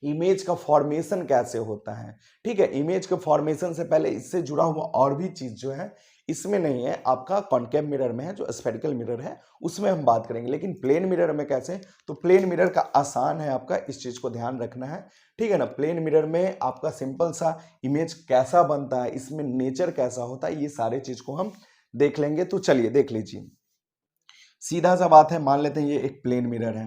इमेज का फॉर्मेशन कैसे होता है। ठीक है, इमेज के फॉर्मेशन से पहले इससे जुड़ा हुआ और भी चीज जो है इसमें नहीं है, आपका कॉनकेव मिरर में है, जो स्फेरिकल मिरर है उसमें हम बात करेंगे। लेकिन प्लेन मिरर में कैसे, तो प्लेन मिरर का आसान है, आपका इस चीज को ध्यान रखना है। ठीक है ना, प्लेन मिरर में आपका सिंपल सा इमेज कैसा बनता है, इसमें नेचर कैसा होता है, ये सारे चीज को हम देख लेंगे। तो चलिए देख लीजिए, सीधा सा बात है, मान लेते हैं ये एक प्लेन मिरर है।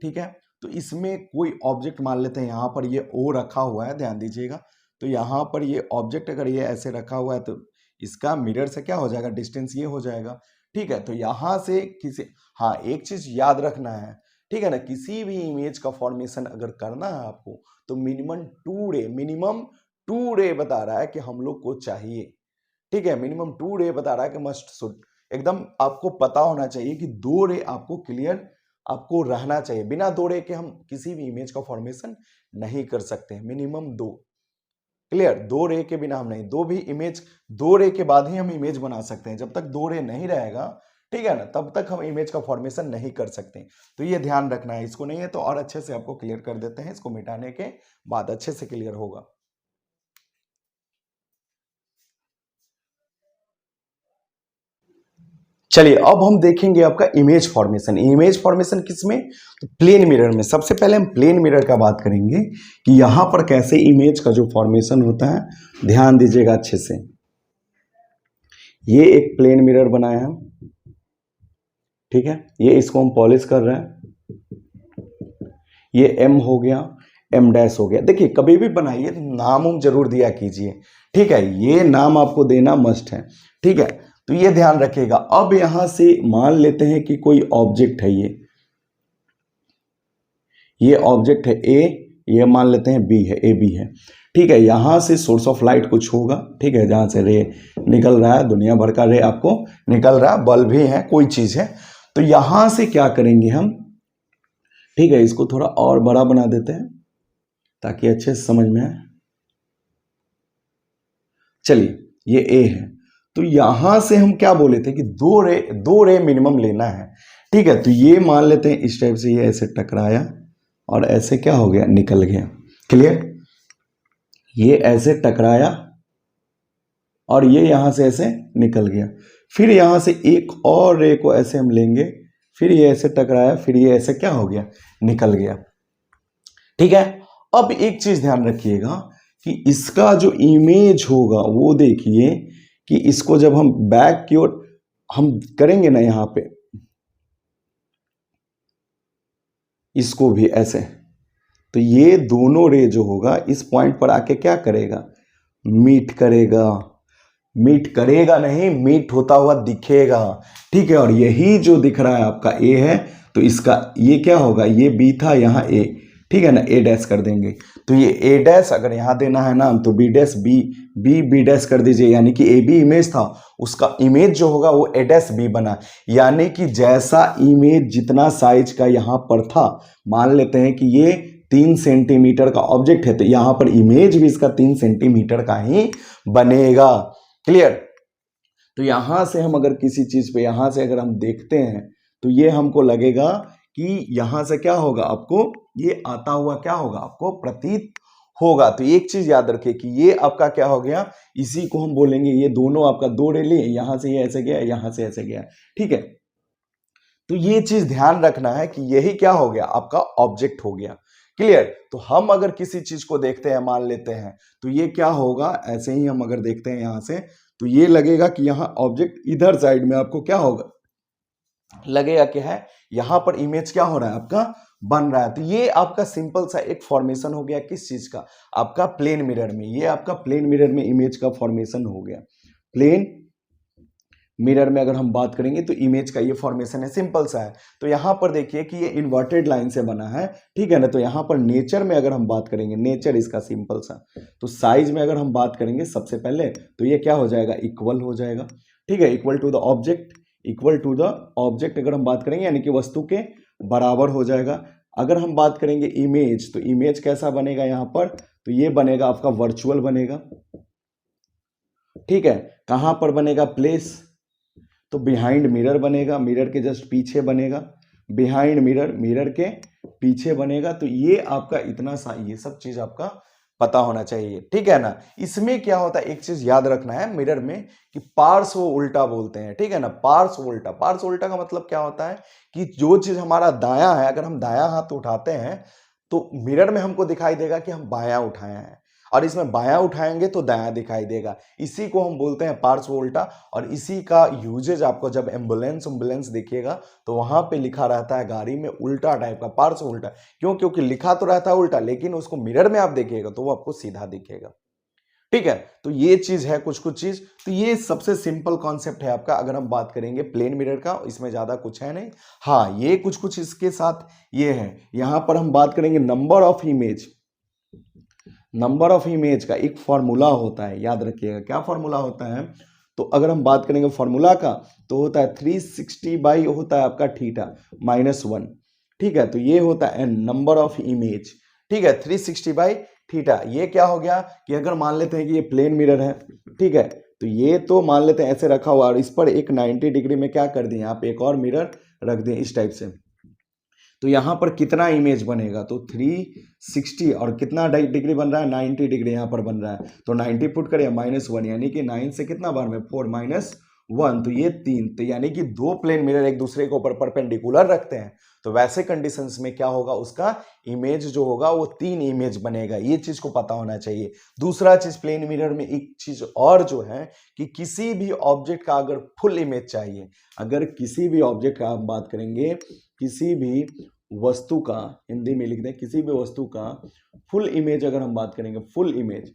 ठीक है, तो इसमें कोई ऑब्जेक्ट मान लेते हैं, यहां पर ये ओ रखा हुआ है, ध्यान दीजिएगा। तो यहां पर ये ऑब्जेक्ट अगर ये ऐसे रखा हुआ है तो इसका मिरर से क्या हो जाएगा, डिस्टेंस ये हो जाएगा। ठीक है, तो यहां से किसी, हाँ एक चीज याद रखना है, ठीक है ना, किसी भी इमेज का फॉर्मेशन अगर करना है आपको तो मिनिमम टू रे बता रहा है कि हम लोग को चाहिए। ठीक है, मिनिमम 2 रे बता रहा है कि मस्ट शुड, एकदम आपको पता होना चाहिए कि 2 रे आपको क्लियर आपको रहना चाहिए। बिना 2 रे के हम किसी भी इमेज का फॉर्मेशन नहीं कर सकते, मिनिमम 2। क्लियर, 2 रे के बिना हम नहीं, 2 रे के बाद ही हम इमेज बना सकते हैं। जब तक 2 रे नहीं रहेगा, ठीक है ना, तब तक हम इमेज का फॉर्मेशन नहीं कर सकते। तो ये ध्यान रखना है, इसको नहीं है तो और अच्छे से आपको क्लियर कर देते हैं, इसको मिटाने के बाद अच्छे से क्लियर होगा। चलिए अब हम देखेंगे आपका इमेज फॉर्मेशन। इमेज फॉर्मेशन किसमें, तो प्लेन मिरर में। सबसे पहले हम प्लेन मिरर का बात करेंगे कि यहां पर कैसे इमेज का जो फॉर्मेशन होता है, ध्यान दीजिएगा अच्छे से। ये एक प्लेन मिरर बनाया है, ठीक है, ये इसको हम पॉलिश कर रहे हैं। ये एम हो गया, एम डैश हो गया। देखिए कभी भी बनाइए तो नाम जरूर दिया कीजिए, ठीक है, ये नाम आपको देना मस्ट है। ठीक है, तो ये ध्यान रखिएगा। अब यहां से मान लेते हैं कि कोई ऑब्जेक्ट है, ये ऑब्जेक्ट है ए, ये मान लेते हैं बी है, ए बी है। ठीक है, यहां से सोर्स ऑफ लाइट कुछ होगा, ठीक है, जहां से रे निकल रहा है, दुनिया भर का रे आपको निकल रहा है, बल्ब भी है, कोई चीज है। तो यहां से क्या करेंगे हम, ठीक है, इसको थोड़ा और बड़ा बना देते हैं ताकि अच्छे से समझ में आए। चलिए ये ए है, तो यहां से हम क्या बोले थे कि 2 रे मिनिमम लेना है। ठीक है, तो ये मान लेते हैं इस टाइप से, ये ऐसे टकराया और ऐसे क्या हो गया, निकल गया। क्लियर, ये ऐसे टकराया और ये यहां से ऐसे निकल गया। फिर यहां से एक और रे को ऐसे हम लेंगे, फिर ये ऐसे टकराया, फिर ये ऐसे क्या हो गया, निकल गया। ठीक है, अब एक चीज ध्यान रखिएगा कि इसका जो इमेज होगा वो देखिए कि इसको जब हम बैक की ओर हम करेंगे ना, यहां पे इसको भी ऐसे, तो ये दोनों रे जो होगा इस पॉइंट पर आके क्या करेगा, मीट करेगा। मीट करेगा नहीं, मीट होता हुआ दिखेगा। ठीक है, और यही जो दिख रहा है आपका ए है, तो इसका ये क्या होगा, ये बी था, यहाँ ए, ठीक है ना, ए डैश कर देंगे। तो ये ए डैश अगर यहां देना है नाम, तो बी डैश बी डैश कर दीजिए, यानी कि ए बी इमेज था, उसका इमेज जो होगा वो ए डैश बी बना। यानी कि जैसा इमेज जितना साइज का यहां पर था, मान लेते हैं कि ये 3 सेंटीमीटर का ऑब्जेक्ट है, तो यहां पर इमेज भी इसका 3 सेंटीमीटर का ही बनेगा। क्लियर, तो यहां से हम अगर किसी चीज पे यहां से अगर हम देखते हैं तो ये हमको लगेगा कि यहां से क्या होगा, आपको ये आता हुआ क्या होगा, आपको प्रतीत होगा। तो एक चीज याद रखिए कि ये आपका क्या हो गया, इसी को हम बोलेंगे, ये दोनों आपका 2 रे लिए, यहां से ये ऐसे गया, यहां से ऐसे गया। ठीक है, तो ये चीज ध्यान रखना है कि यही क्या हो गया, आपका ऑब्जेक्ट हो गया। क्लियर, तो हम अगर किसी चीज को देखते हैं, मान लेते हैं, तो ये क्या होगा, ऐसे ही हम अगर देखते हैं यहां से, तो ये लगेगा कि यहां ऑब्जेक्ट इधर साइड में आपको क्या होगा, लगेगा कि है यहां पर इमेज क्या हो रहा है, आपका बन रहा है। तो ये आपका सिंपल सा एक फॉर्मेशन हो गया, किस चीज का, आपका प्लेन मिरर में। ये आपका प्लेन मिरर में इमेज का फॉर्मेशन हो गया। प्लेन मिरर में अगर हम बात करेंगे तो इमेज का ये फॉर्मेशन है, सिंपल सा है। तो यहाँ पर देखिए कि ये इन्वर्टेड लाइन से बना है, ठीक है ना। तो यहाँ पर नेचर में अगर हम बात करेंगे, नेचर इसका सिंपल सा, तो साइज में अगर हम बात करेंगे सबसे पहले तो ये क्या हो जाएगा, इक्वल हो जाएगा, ठीक है, equal to the object, equal to the object अगर हम बात करेंगे यानी कि वस्तु के बराबर हो जाएगा। अगर हम बात करेंगे इमेज, तो इमेज कैसा बनेगा यहाँ पर, तो ये बनेगा आपका वर्चुअल बनेगा, ठीक है। कहां पर बनेगा, प्लेस, तो बिहाइंड मिरर बनेगा, मिरर के जस्ट पीछे बनेगा, बिहाइंड मिरर, मिरर के पीछे बनेगा। तो ये आपका इतना सा, ये सब चीज आपका पता होना चाहिए, ठीक है ना। इसमें क्या होता है, एक चीज याद रखना है मिरर में कि पार्श्व उल्टा बोलते हैं, ठीक है ना। पार्श्व उल्टा, पार्श्व उल्टा का मतलब क्या होता है कि जो चीज हमारा दायां है, अगर हम दायां हाथ उठाते हैं तो मिरर में हमको दिखाई देगा कि हम बायां उठाए हैं, और इसमें बायां उठाएंगे तो दायां दिखाई देगा। इसी को हम बोलते हैं पार्श्व उल्टा। और इसी का यूजेज आपको जब एम्बुलेंस देखिएगा तो वहां पे लिखा रहता है गाड़ी में उल्टा टाइप का, पार्श्व उल्टा। क्यों, क्योंकि लिखा तो रहता है उल्टा, लेकिन उसको मिरर में आप देखिएगा तो वो आपको सीधा दिखेगा, ठीक है। तो ये चीज है, कुछ कुछ चीज। तो ये सबसे सिंपल कॉन्सेप्ट है आपका। अगर हम बात करेंगे प्लेन मिरर का, इसमें ज्यादा कुछ है नहीं। हाँ, ये कुछ कुछ इसके साथ ये है। यहां पर हम बात करेंगे number of image, number of image का एक फॉर्मूला होता है, याद रखिएगा। क्या फॉर्मूला होता है, तो अगर हम बात करेंगे फॉर्मूला का तो होता है 360 बाई होता है आपका थीटा -1, ठीक है। तो ये होता है नंबर ऑफ इमेज, ठीक है, 360 बाई थीटा। ये क्या हो गया कि अगर मान लेते हैं कि ये प्लेन मिरर है, ठीक है, तो ये तो मान लेते हैं ऐसे रखा हुआ और इस पर एक 90 डिग्री में क्या कर दिए आप, एक और मिरर रख दिए इस टाइप से। तो यहां पर कितना इमेज बनेगा, तो 360 और कितना डिग्री बन रहा है, 90 डिग्री यहां पर बन रहा है। तो 90 पुट करिए -1, यानी कि 9 से कितना बार में 4 -1, तो ये 3। तो यानी कि दो प्लेन मिरर एक दूसरे के ऊपर परपेंडिकुलर रखते हैं, तो वैसे कंडीशंस में क्या होगा, उसका इमेज जो होगा वो 3 इमेज बनेगा। ये चीज को पता होना चाहिए। दूसरा चीज, प्लेन मिरर में एक चीज और जो है कि किसी भी ऑब्जेक्ट का अगर फुल इमेज चाहिए, अगर किसी भी ऑब्जेक्ट का हम बात करेंगे, किसी भी वस्तु का, हिंदी में लिख दें, किसी भी वस्तु का फुल इमेज अगर हम बात करेंगे, फुल इमेज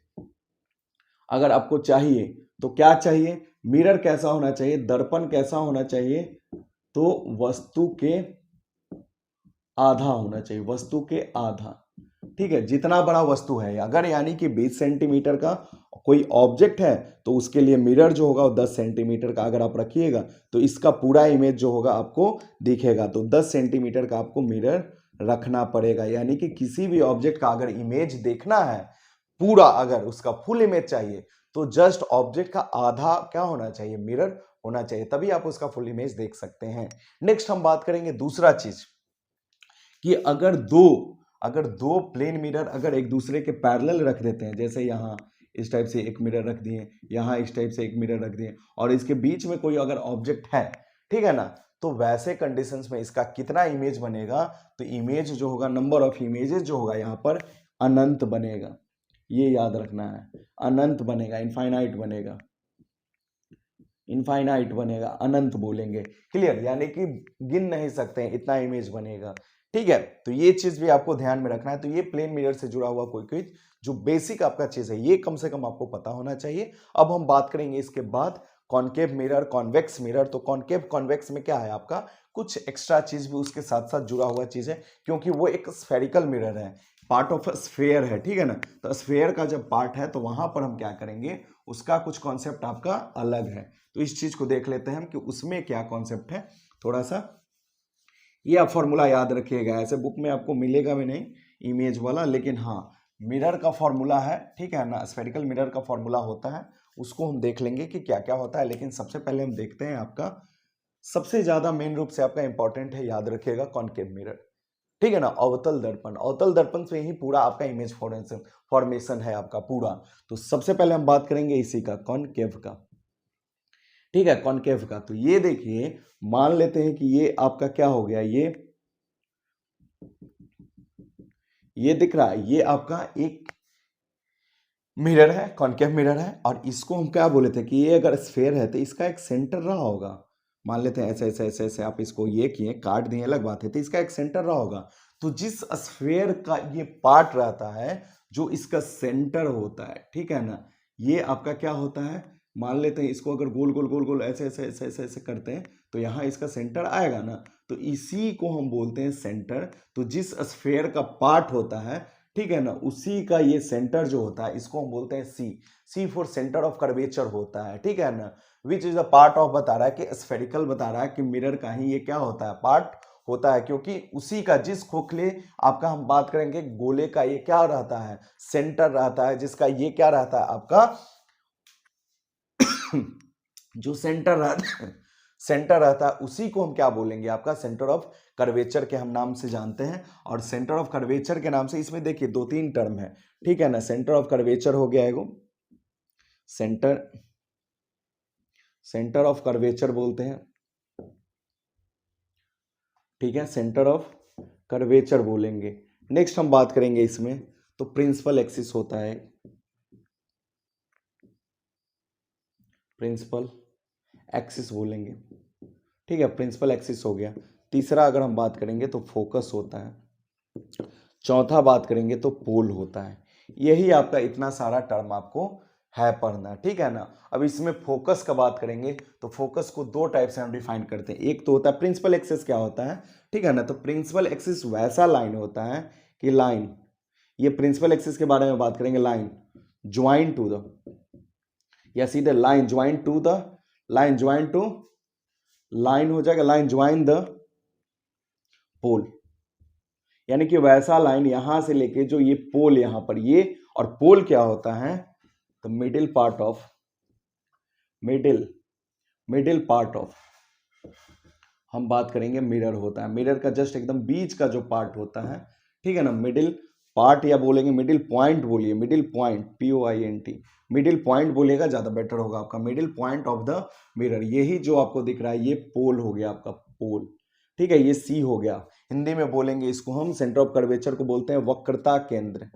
अगर आपको चाहिए तो क्या चाहिए, मिरर कैसा होना चाहिए, दर्पण कैसा होना चाहिए, तो वस्तु के आधा होना चाहिए, वस्तु के आधा, ठीक है। जितना बड़ा वस्तु है, अगर यानी कि 20 सेंटीमीटर का कोई ऑब्जेक्ट है तो उसके लिए मिरर जो होगा वो 10 सेंटीमीटर का अगर आप रखिएगा तो इसका पूरा इमेज जो होगा आपको दिखेगा। तो 10 सेंटीमीटर का आपको मिरर रखना पड़ेगा। यानी कि किसी भी ऑब्जेक्ट का अगर इमेज देखना है पूरा, अगर उसका फुल इमेज चाहिए तो जस्ट ऑब्जेक्ट का आधा क्या होना चाहिए, मिरर होना चाहिए, तभी आप उसका फुल इमेज देख सकते हैं। नेक्स्ट हम बात करेंगे दूसरा चीज कि अगर दो प्लेन मिरर अगर एक दूसरे के पैरेलल रख देते हैं, जैसे यहाँ इस टाइप से एक मिरर रख दिए, यहाँ इस टाइप से एक मिरर रख दिए, और इसके बीच में कोई अगर ऑब्जेक्ट है, ठीक है ना, तो वैसे कंडीशंस में इसका कितना इमेज बनेगा, तो इमेज जो होगा, नंबर ऑफ इमेजेस जो होगा यहाँ पर अनंत बनेगा। ये याद रखना है, अनंत बनेगा, इनफाइनाइट बनेगा, इनफाइनाइट बनेगा, अनंत बोलेंगे, क्लियर। यानी कि गिन नहीं सकते हैं, इतना इमेज बनेगा, ठीक है। तो ये चीज भी आपको ध्यान में रखना है। तो ये प्लेन मिरर से जुड़ा हुआ कोई क्विज जो बेसिक आपका चीज है, ये कम से कम आपको पता होना चाहिए। अब हम बात करेंगे इसके बाद कॉनकेव मिरर, कॉन्वेक्स मिरर। तो कॉनकेव कॉन्वेक्स में क्या है, आपका कुछ एक्स्ट्रा चीज भी उसके साथ साथ जुड़ा हुआ चीज है, क्योंकि वो एक स्फेरिकल मिरर है, पार्ट ऑफ स्फेयर है, ठीक है ना। तो स्फेयर का जब पार्ट है तो वहां पर हम क्या करेंगे, उसका कुछ कॉन्सेप्ट आपका अलग है। तो इस चीज को देख लेते हैं हम कि उसमें क्या कॉन्सेप्ट है थोड़ा सा। ये आप फॉर्मूला याद रखिएगा, ऐसे बुक में आपको मिलेगा भी नहीं इमेज वाला, लेकिन हाँ मिरर का फॉर्मूला है, ठीक है ना, स्फेरिकल मिरर का फॉर्मूला होता है, उसको हम देख लेंगे कि क्या क्या होता है। लेकिन सबसे पहले हम देखते हैं आपका सबसे ज्यादा मेन रूप से आपका इंपॉर्टेंट है, याद रखिएगा, कॉनकेव मिरर, ठीक है ना। अवतल दर्पण, अवतल दर्पण से ही पूरा आपका इमेज फॉर्मेशन है आपका पूरा। तो सबसे पहले हम बात करेंगे इसी का, कॉनकेव का, ठीक है, कॉनकेव का। तो ये देखिए, मान लेते हैं कि ये आपका क्या हो गया, ये दिख रहा है, ये आपका एक मिरर है, कॉनकेव मिरर है, और इसको हम क्या बोले थे कि ये अगर स्फेयर है तो इसका एक सेंटर रहा होगा। मान लेते हैं ऐसे ऐसे ऐसे ऐसे आप इसको ये किए, काट दिए, अलग बात है, तो इसका एक सेंटर रहा होगा। तो जिस स्फेयर का ये पार्ट रहता है, जो इसका सेंटर होता है, ठीक है ना, ये आपका क्या होता है, मान लेते हैं इसको अगर गोल गोल गोल गोल ऐसे ऐसे ऐसे ऐसे ऐसे करते हैं तो यहाँ इसका सेंटर आएगा ना, तो इसी को हम बोलते हैं सेंटर। तो जिस स्फेयर का पार्ट होता है, ठीक है ना, उसी का ये सेंटर जो होता है इसको हम बोलते हैं सी फॉर सेंटर ऑफ कर्वेचर होता है, ठीक है ना। Which is the part of बता रहा है कि स्फेरिकल बता रहा है कि मिरर का ही ये क्या होता है, पार्ट होता है, क्योंकि उसी का जिस खोखले आपका हम बात करेंगे गोले का ये क्या रहता है, सेंटर रहता है, जिसका ये क्या रहता है आपका जो सेंटर रहता है उसी को हम क्या बोलेंगे, आपका सेंटर ऑफ कर्वेचर के हम नाम से जानते हैं। और सेंटर ऑफ कर्वेचर के नाम से इसमें देखिए 2-3 टर्म है, ठीक है ना। सेंटर ऑफ कर्वेचर हो गया एगो, सेंटर ऑफ कर्वेचर बोलते हैं, ठीक है, सेंटर ऑफ कर्वेचर बोलेंगे। नेक्स्ट हम बात करेंगे इसमें तो प्रिंसिपल एक्सिस होता है, प्रिंसिपल एक्सिस बोलेंगे, ठीक है, प्रिंसिपल एक्सिस हो गया। तीसरा अगर हम बात करेंगे तो फोकस होता है। चौथा बात करेंगे तो पोल होता है। यही आपका इतना सारा टर्म आपको है पढ़ना, ठीक है ना। अब इसमें फोकस का बात करेंगे तो फोकस को 2 टाइप से हम डिफाइन करते हैं। एक तो होता है प्रिंसिपल एक्सिस क्या होता है, ठीक है ना। तो प्रिंसिपल एक्सिस वैसा लाइन होता है कि लाइन, ये प्रिंसिपल एक्सिस के बारे में बात करेंगे, लाइन ज्वाइन टू द, या सीधे line join to the, line join to, line हो जाएगा लाइन ज्वाइन द पोल, यानी कि वैसा लाइन यहां से लेके जो ये पोल यहां पर ये, और पोल क्या होता है तो middle part of, middle part of हम बात करेंगे मिरर होता है। मिरर का जस्ट एकदम बीच का जो पार्ट होता है, ठीक है ना, मिडिल पार्ट, या बोलेंगे मिडिल पॉइंट, बोलिए middle point, POINT, middle point बोलिएगा ज्यादा बेटर होगा आपका, middle point of the mirror. यही जो आपको दिख रहा है ये पोल हो गया आपका, पोल, ठीक है, ये सी हो गया। हिंदी में बोलेंगे इसको हम सेंटर ऑफ कर्वेचर को बोलते हैं वक्रता केंद्र,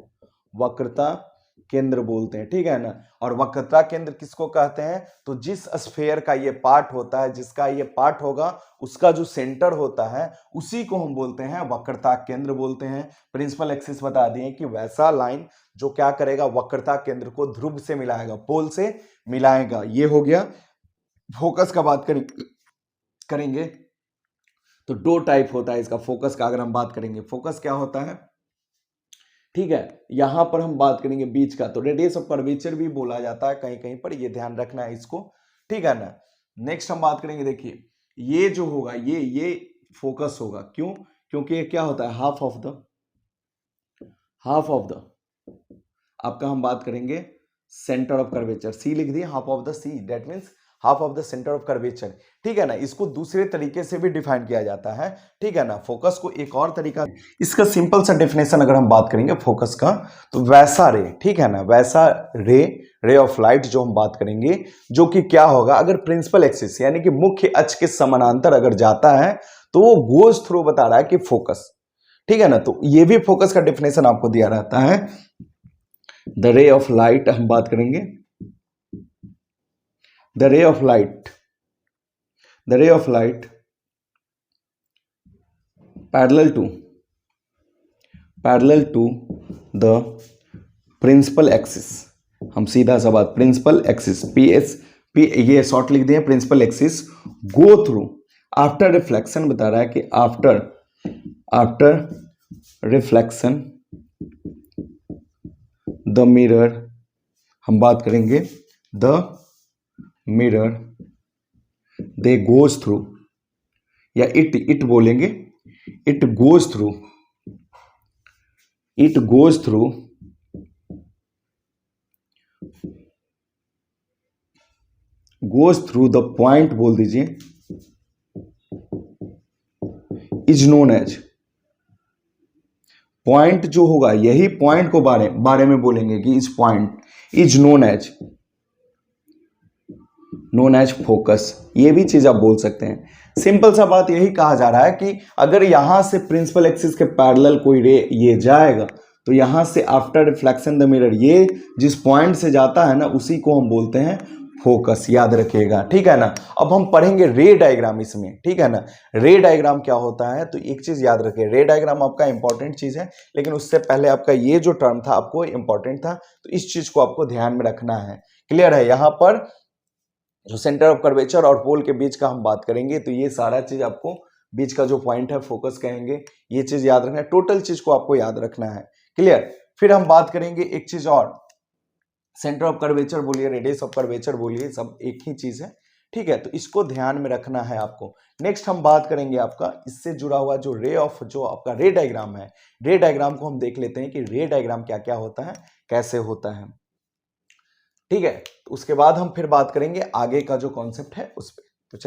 वक्रता केंद्र बोलते हैं, ठीक है ना। और वक्रता केंद्र किसको कहते हैं तो जिस स्फेयर का ये पार्ट होता है, जिसका ये पार्ट होगा उसका जो सेंटर होता है उसी को हम बोलते हैं वक्रता केंद्र बोलते हैं। प्रिंसिपल एक्सिस बता दिए कि वैसा लाइन जो क्या करेगा, वक्रता केंद्र को ध्रुव से मिलाएगा, पोल से मिलाएगा। ये हो गया। फोकस का बात करेंगे तो 2 टाइप होता है इसका फोकस का। अगर हम बात करेंगे फोकस क्या होता है, ठीक है, यहां पर हम बात करेंगे बीच का, तो रेडियस ऑफ कर्वेचर भी बोला जाता है कहीं कहीं पर, ये ध्यान रखना है इसको, ठीक है ना। नेक्स्ट हम बात करेंगे, देखिए ये जो होगा ये फोकस होगा, क्यों, क्योंकि ये क्या होता है हाफ ऑफ द आपका हम बात करेंगे सेंटर ऑफ कर्वेचर, सी लिख दिए, half of the C, that means half of the centre of curvature, ठीक है ना। इसको दूसरे तरीके से भी डिफाइन किया जाता है, ठीक है ना। फोकस को एक और तरीका, इसका सिंपल सा डेफिनेशन अगर हम बात करेंगे फोकस का तो वैसा रे, ठीक है ना, वैसा रे ऑफ लाइट जो हम बात करेंगे, जो कि क्या होगा अगर प्रिंसिपल एक्सिस यानी कि मुख्य अक्ष के समानांतर अगर जाता है तो वो गोज थ्रू बता रहा है कि फोकस, ठीक है ना। तो ये भी फोकस का डेफिनेशन आपको दिया रहता है। द रे ऑफ लाइट हम बात करेंगे, the ray of light parallel to the principal axis, हम सीधा सा बात प्रिंसिपल एक्सिस PS ये शॉर्ट लिख दिए, principal axis go through after reflection बता रहा है कि आफ्टर रिफ्लेक्शन द मिरर, हम बात करेंगे the mirror they goes through, या इट बोलेंगे, it goes through the point बोल दीजिए, इज नोन एज, पॉइंट जो होगा यही पॉइंट को बारे में बोलेंगे कि इस point is known as focus, ये भी चीज आप बोल सकते हैं। सिंपल सा बात यही कहा जा रहा है कि अगर यहां से प्रिंसिपल एक्सिस के पैरेलल कोई रे ये जाएगा तो यहां से आफ्टर रिफ्लेक्शन द मिरर ये जिस पॉइंट से जाता है ना उसी को हम बोलते हैं फोकस, याद रखिएगा, ठीक है ना। अब हम पढ़ेंगे रे डायग्राम इसमें, ठीक है ना। रे डायग्राम क्या होता है तो एक चीज याद रखिए, रे डायग्राम आपका इंपॉर्टेंट चीज है, लेकिन उससे पहले आपका ये जो टर्म था आपको इंपॉर्टेंट था, तो इस चीज को आपको ध्यान में रखना है। क्लियर है। यहां पर जो सेंटर ऑफ कर्वेचर और पोल के बीच का हम बात करेंगे, तो ये सारा चीज आपको बीच का जो पॉइंट है फोकस कहेंगे, ये चीज याद रखना है, टोटल चीज को आपको याद रखना है। क्लियर। फिर हम बात करेंगे एक चीज और, सेंटर ऑफ कर्वेचर बोलिए, रेडियस ऑफ कर्वेचर बोलिए, सब एक ही चीज है, ठीक है, तो इसको ध्यान में रखना है आपको। नेक्स्ट हम बात करेंगे आपका इससे जुड़ा हुआ जो जो आपका रे डायग्राम है, रे डायग्राम को हम देख लेते हैं कि रे डायग्राम क्या क्या होता है, कैसे होता है, ठीक है। तो उसके बाद हम फिर बात करेंगे आगे का जो कॉन्सेप्ट है उस पर। तो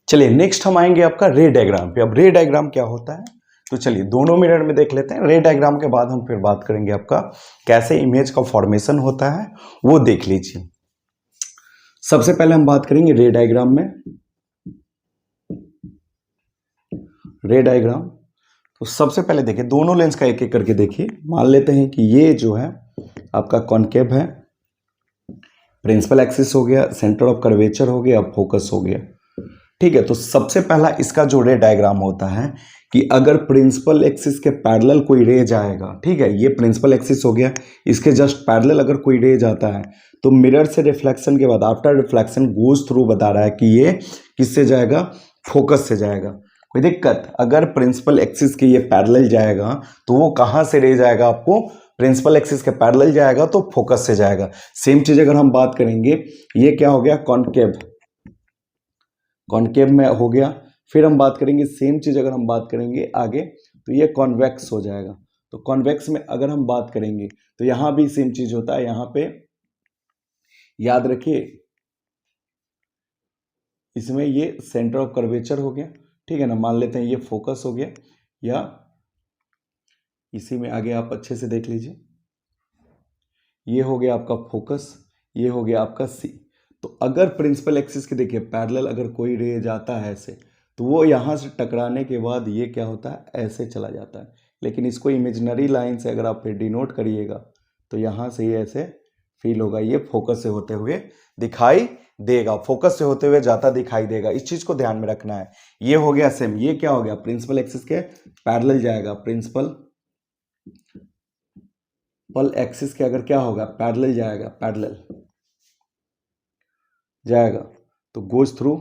चलिए नेक्स्ट हम आएंगे आपका रे डायग्राम पे। अब रे डायग्राम क्या होता है, तो चलिए दोनों मिरर में देख लेते हैं। रे डायग्राम के बाद हम फिर बात करेंगे आपका कैसे इमेज का फॉर्मेशन होता है, वो देख लीजिए। सबसे पहले हम बात करेंगे रे डायग्राम में। रे डायग्राम, तो सबसे पहले देखिए दोनों लेंस का एक एक करके देखिए। मान लेते हैं कि ये जो है आपका कॉनकेव है, प्रिंसिपल एक्सिस हो गया, सेंटर ऑफ कर्वेचर हो गया, अब फोकस हो गया, ठीक है। तो सबसे पहला इसका जो रे डायग्राम होता है कि अगर प्रिंसिपल एक्सिस के पैरेलल कोई रे जाएगा, ठीक है, ये प्रिंसिपल एक्सिस हो गया, इसके जस्ट पैरेलल अगर कोई रे जाता है तो मिरर से रिफ्लेक्शन के बाद आफ्टर रिफ्लेक्शन गोज थ्रू बता रहा है कि ये किससे जाएगा, फोकस से जाएगा। कोई दिक्कत, अगर प्रिंसिपल एक्सिस के ये पैरेलल जाएगा तो वो कहां से रे जाएगा, आपको प्रिंसिपल एक्सिस के पैरेलल जाएगा तो फोकस से जाएगा। सेम चीज अगर हम बात करेंगे, ये क्या हो गया कॉनकेव, कॉनकेव में हो गया। फिर हम बात करेंगे सेम चीज अगर हम बात करेंगे आगे, तो ये कॉन्वेक्स हो जाएगा। तो कॉन्वेक्स में अगर हम बात करेंगे तो यहां भी सेम चीज होता है, यहां पे याद रखिए इसमें ये सेंटर ऑफ कर्वेचर हो गया, ठीक है ना, मान लेते हैं ये फोकस हो गया, या इसी में आगे आप अच्छे से देख लीजिए, ये हो गया आपका फोकस, ये हो गया आपका सी। तो अगर प्रिंसिपल एक्सिस के देखिए पैरेलल अगर कोई रे जाता है ऐसे, तो वो यहां से टकराने के बाद ये क्या होता है, ऐसे चला जाता है। लेकिन इसको इमेजिनरी लाइन से अगर आप फिर डिनोट करिएगा तो यहां से ये ऐसे फील होगा, ये फोकस से होते हुए दिखाई देगा, फोकस से होते हुए जाता दिखाई देगा। इस चीज को ध्यान में रखना है। ये हो गया सेम, ये क्या हो गया प्रिंसिपल एक्सिस के पैरेलल जाएगा, प्रिंसिपल एक्सिस के अगर क्या होगा पैरेलल जाएगा, पैरेलल जाएगा तो गोज थ्रू,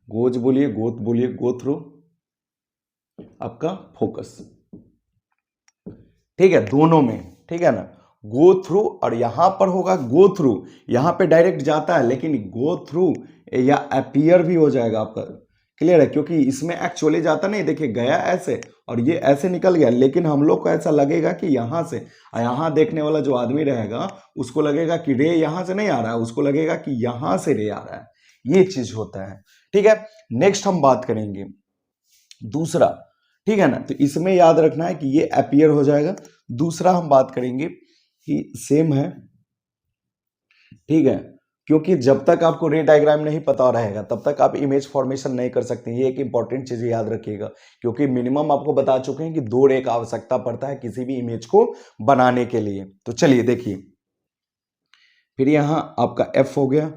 गोज बोलिए, गोथ बोलिए, गो थ्रू आपका फोकस, ठीक है, दोनों में, ठीक है ना, गो थ्रू। और यहां पर होगा गो थ्रू, यहां पे डायरेक्ट जाता है, लेकिन गो थ्रू या अपीयर भी हो जाएगा आपका। क्लियर है, क्योंकि इसमें एक्चुअली जाता नहीं, देखिए गया ऐसे और ये ऐसे निकल गया, लेकिन हम लोग को ऐसा लगेगा कि यहां से, यहां देखने वाला जो आदमी रहेगा उसको लगेगा कि रे यहां से नहीं आ रहा है, उसको लगेगा कि यहां से रे आ रहा है, ये चीज होता है, ठीक है। नेक्स्ट हम बात करेंगे दूसरा, ठीक है ना, तो इसमें याद रखना है कि ये अपीयर हो जाएगा। दूसरा हम बात करेंगे कि सेम है, ठीक है, क्योंकि जब तक आपको रे डायग्राम नहीं पता रहेगा तब तक आप इमेज फॉर्मेशन नहीं कर सकते। ये एक इंपॉर्टेंट चीज याद रखिएगा, क्योंकि मिनिमम आपको बता चुके हैं कि 2 रे का आवश्यकता पड़ता है किसी भी इमेज को बनाने के लिए। तो चलिए देखिए, फिर यहां आपका एफ हो गया,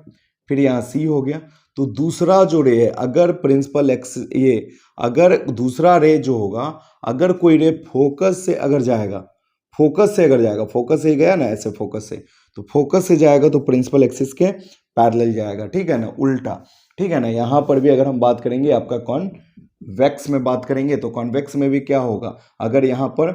फिर यहां सी हो गया। तो दूसरा जो रे है, अगर प्रिंसिपल एक्स, ये अगर दूसरा रे जो होगा, अगर कोई रे फोकस से अगर जाएगा, फोकस से अगर जाएगा, फोकस से गया ना ऐसे, फोकस से, तो फोकस से जाएगा तो प्रिंसिपल एक्सिस के पैरेलल जाएगा, ठीक है ना, उल्टा, ठीक है ना। यहां पर भी अगर हम बात करेंगे आपका कॉन्वेक्स में बात करेंगे, तो कॉन्वेक्स में भी क्या होगा, अगर यहां पर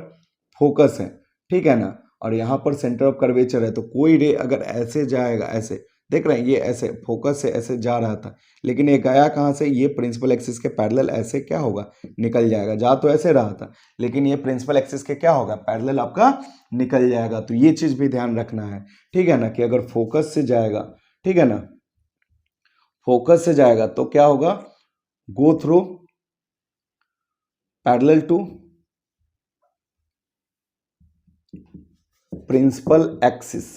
फोकस है, ठीक है ना, और यहां पर सेंटर ऑफ कर्वेचर है, तो कोई रे अगर ऐसे जाएगा, ऐसे देख रहे हैं, ये ऐसे फोकस से ऐसे जा रहा था, लेकिन ये गया कहां से, ये प्रिंसिपल एक्सिस के पैरेलल ऐसे क्या होगा, निकल जाएगा। जा तो ऐसे रहा था, लेकिन ये प्रिंसिपल एक्सिस के क्या होगा, पैरेलल आपका निकल जाएगा। तो ये चीज भी ध्यान रखना है, ठीक है ना, कि अगर फोकस से जाएगा, ठीक है ना, फोकस से जाएगा तो क्या होगा, go through parallel to principal axis.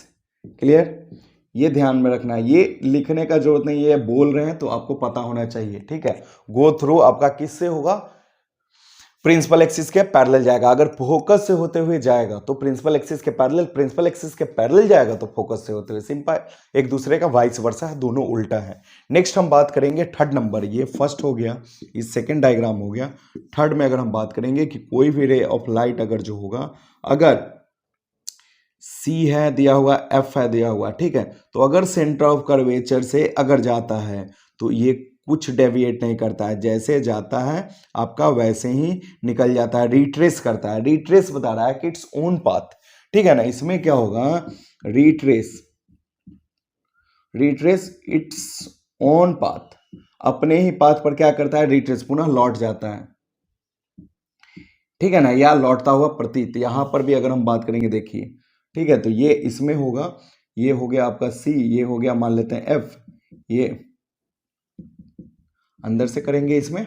Clear, ये ध्यान में रखना है, ये लिखने का जरूरत नहीं है, बोल रहे हैं तो आपको पता होना चाहिए, ठीक है। गो थ्रू आपका किससे होगा, प्रिंसिपल एक्सिस के पैरेलल जाएगा। अगर फोकस से होते हुए जाएगा तो प्रिंसिपल एक्सिस के पैरेलल, प्रिंसिपल एक्सिस के पैरेलल जाएगा तो फोकस से होते हुए, सिंपल, एक दूसरे का वाइस वर्सा है, दोनों उल्टा है। नेक्स्ट हम बात करेंगे थर्ड नंबर, ये फर्स्ट हो गया, ये सेकंड डायग्राम हो गया। थर्ड में अगर हम बात करेंगे कि कोई भी रे ऑफ लाइट अगर जो होगा, अगर सी है दिया हुआ, एफ है दिया हुआ, ठीक है। तो अगर सेंटर ऑफ कर्वेचर से अगर जाता है तो ये कुछ डेविएट नहीं करता है, जैसे जाता है आपका वैसे ही निकल जाता है, रिट्रेस करता है। रिट्रेस बता रहा है कि इट्स ओन पाथ, ठीक है ना। इसमें क्या होगा, retrace, retrace its own path, अपने ही पाथ पर क्या करता है, रिट्रेस, पुनः लौट जाता है, ठीक है ना, या लौटता हुआ प्रतीत। यहां पर भी अगर हम बात करेंगे देखिए, ठीक है, तो ये इसमें होगा, ये हो गया आपका सी, ये हो गया मान लेते हैं एफ, ये अंदर से करेंगे इसमें,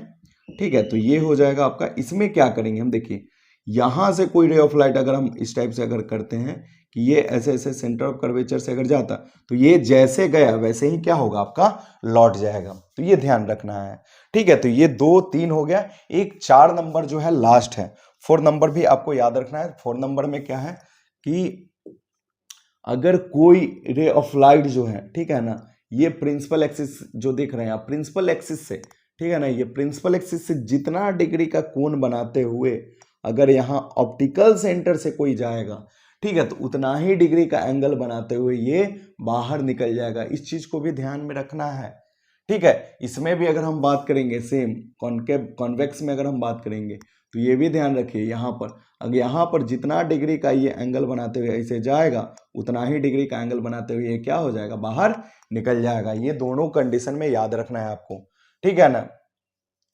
ठीक है, तो ये हो जाएगा आपका। इसमें क्या करेंगे हम, देखिए यहां से कोई रे ऑफ लाइट अगर हम इस टाइप से अगर करते हैं कि ये ऐसे ऐसे सेंटर ऑफ कर्वेचर से अगर जाता, तो ये जैसे गया वैसे ही क्या होगा आपका, लौट जाएगा। तो ये ध्यान रखना है, ठीक है। तो ये 2 3 हो गया, एक 4 नंबर जो है लास्ट है, 4 नंबर भी आपको याद रखना है। 4 नंबर में क्या है कि अगर कोई रे ऑफ लाइट जो है, ठीक है ना, ये प्रिंसिपल एक्सिस जो देख रहे हैं आप, प्रिंसिपल एक्सिस से, ठीक है ना, ये प्रिंसिपल एक्सिस से जितना डिग्री का कोण बनाते हुए अगर यहाँ ऑप्टिकल सेंटर से कोई जाएगा, ठीक है, तो उतना ही डिग्री का एंगल बनाते हुए ये बाहर निकल जाएगा। इस चीज को भी ध्यान में रखना है, ठीक है। इसमें भी अगर हम बात करेंगे सेम कॉनकेव कॉन्वेक्स में अगर हम बात करेंगे तो ये भी ध्यान रखिए, यहाँ पर अगर यहाँ पर जितना डिग्री का ये एंगल बनाते हुए ऐसे जाएगा, उतना ही डिग्री का एंगल बनाते हुए ये क्या हो जाएगा, बाहर निकल जाएगा। ये दोनों कंडीशन में याद रखना है आपको, ठीक है ना।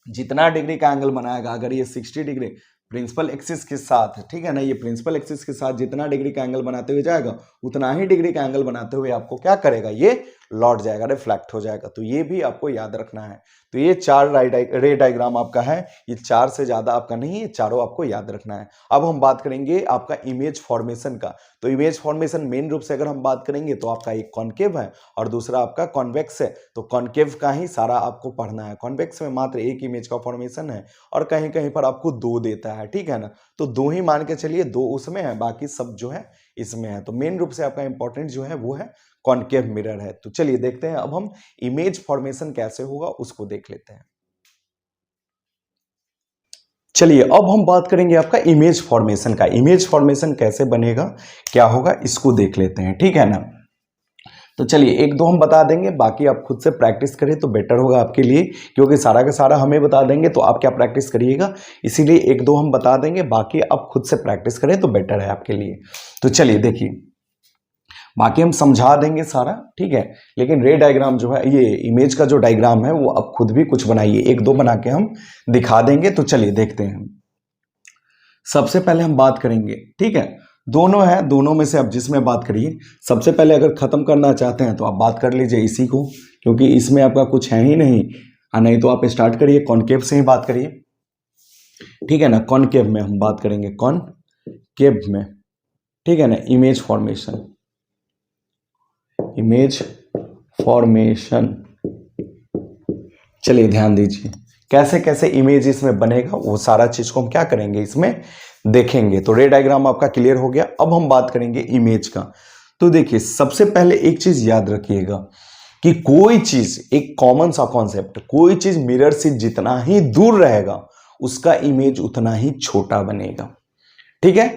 जितना डिग्री का एंगल बनाएगा, अगर ये 60 डिग्री प्रिंसिपल एक्सिस के साथ, ठीक है ना, ये प्रिंसिपल एक्सिस के साथ जितना डिग्री का एंगल बनाते हुए जाएगा, उतना ही डिग्री का एंगल बनाते हुए आपको क्या करेगा, ये लौट जाएगा, रिफ्लेक्ट हो जाएगा। तो ये भी आपको याद रखना है। तो ये 4 रे डायग्राम आपका है, ये 4 से ज्यादा आपका नहीं, ये चारों आपको याद रखना है। अब हम बात करेंगे आपका इमेज फॉर्मेशन का। तो इमेज फॉर्मेशन मेन रूप से अगर हम बात करेंगे तो आपका एक कॉनकेव है और दूसरा आपका कॉन्वेक्स है। तो कॉनकेव का ही सारा आपको पढ़ना है, कॉन्वेक्स में मात्र एक इमेज का फॉर्मेशन है और कहीं कहीं पर आपको 2 देता है, ठीक है ना। तो 2 ही मान के चलिए, 2 उसमें है, बाकी सब जो है इसमें है। तो मेन रूप से आपका इंपॉर्टेंट जो है वो है कॉनकेव मिरर है। तो चलिए देखते हैं अब हम इमेज फॉर्मेशन कैसे होगा उसको देख लेते हैं। चलिए अब हम बात करेंगे आपका इमेज फॉर्मेशन का। इमेज फॉर्मेशन कैसे बनेगा, क्या होगा, इसको देख लेते हैं, ठीक है ना। तो चलिए 1-2 हम बता देंगे, बाकी आप खुद से प्रैक्टिस करें तो बेटर होगा आपके लिए, क्योंकि सारा का सारा हमें बता देंगे तो आप क्या प्रैक्टिस करिएगा, इसीलिए 1-2 हम बता देंगे, बाकी आप खुद से प्रैक्टिस करें तो बेटर है आपके लिए। तो चलिए देखिए, बाकी हम समझा देंगे सारा, ठीक है, लेकिन रे डायग्राम जो है, ये इमेज का जो डायग्राम है वो आप खुद भी कुछ बनाइए, 1-2 बना के हम दिखा देंगे। तो चलिए देखते हैं। सबसे पहले हम बात करेंगे, ठीक है, दोनों है, दोनों में से आप जिसमें बात करिए। सबसे पहले अगर खत्म करना चाहते हैं तो आप बात कर लीजिए इसी को, क्योंकि इसमें आपका कुछ है ही नहीं, नहीं तो आप स्टार्ट करिए कॉनकेव से ही बात करिए, ठीक है ना। कॉनकेव में हम बात करेंगे, कॉनकेव में, ठीक है ना, इमेज फॉर्मेशन, इमेज फॉर्मेशन। चलिए ध्यान दीजिए कैसे कैसे इमेज इसमें बनेगा, वो सारा चीज को हम क्या करेंगे इसमें देखेंगे। तो रे डायग्राम आपका क्लियर हो गया। अब हम बात करेंगे इमेज का। तो देखिए सबसे पहले एक चीज याद रखिएगा कि कोई चीज, एक कॉमन सा कॉन्सेप्ट, कोई चीज मिरर से जितना ही दूर रहेगा उसका इमेज उतना ही छोटा बनेगा, ठीक है।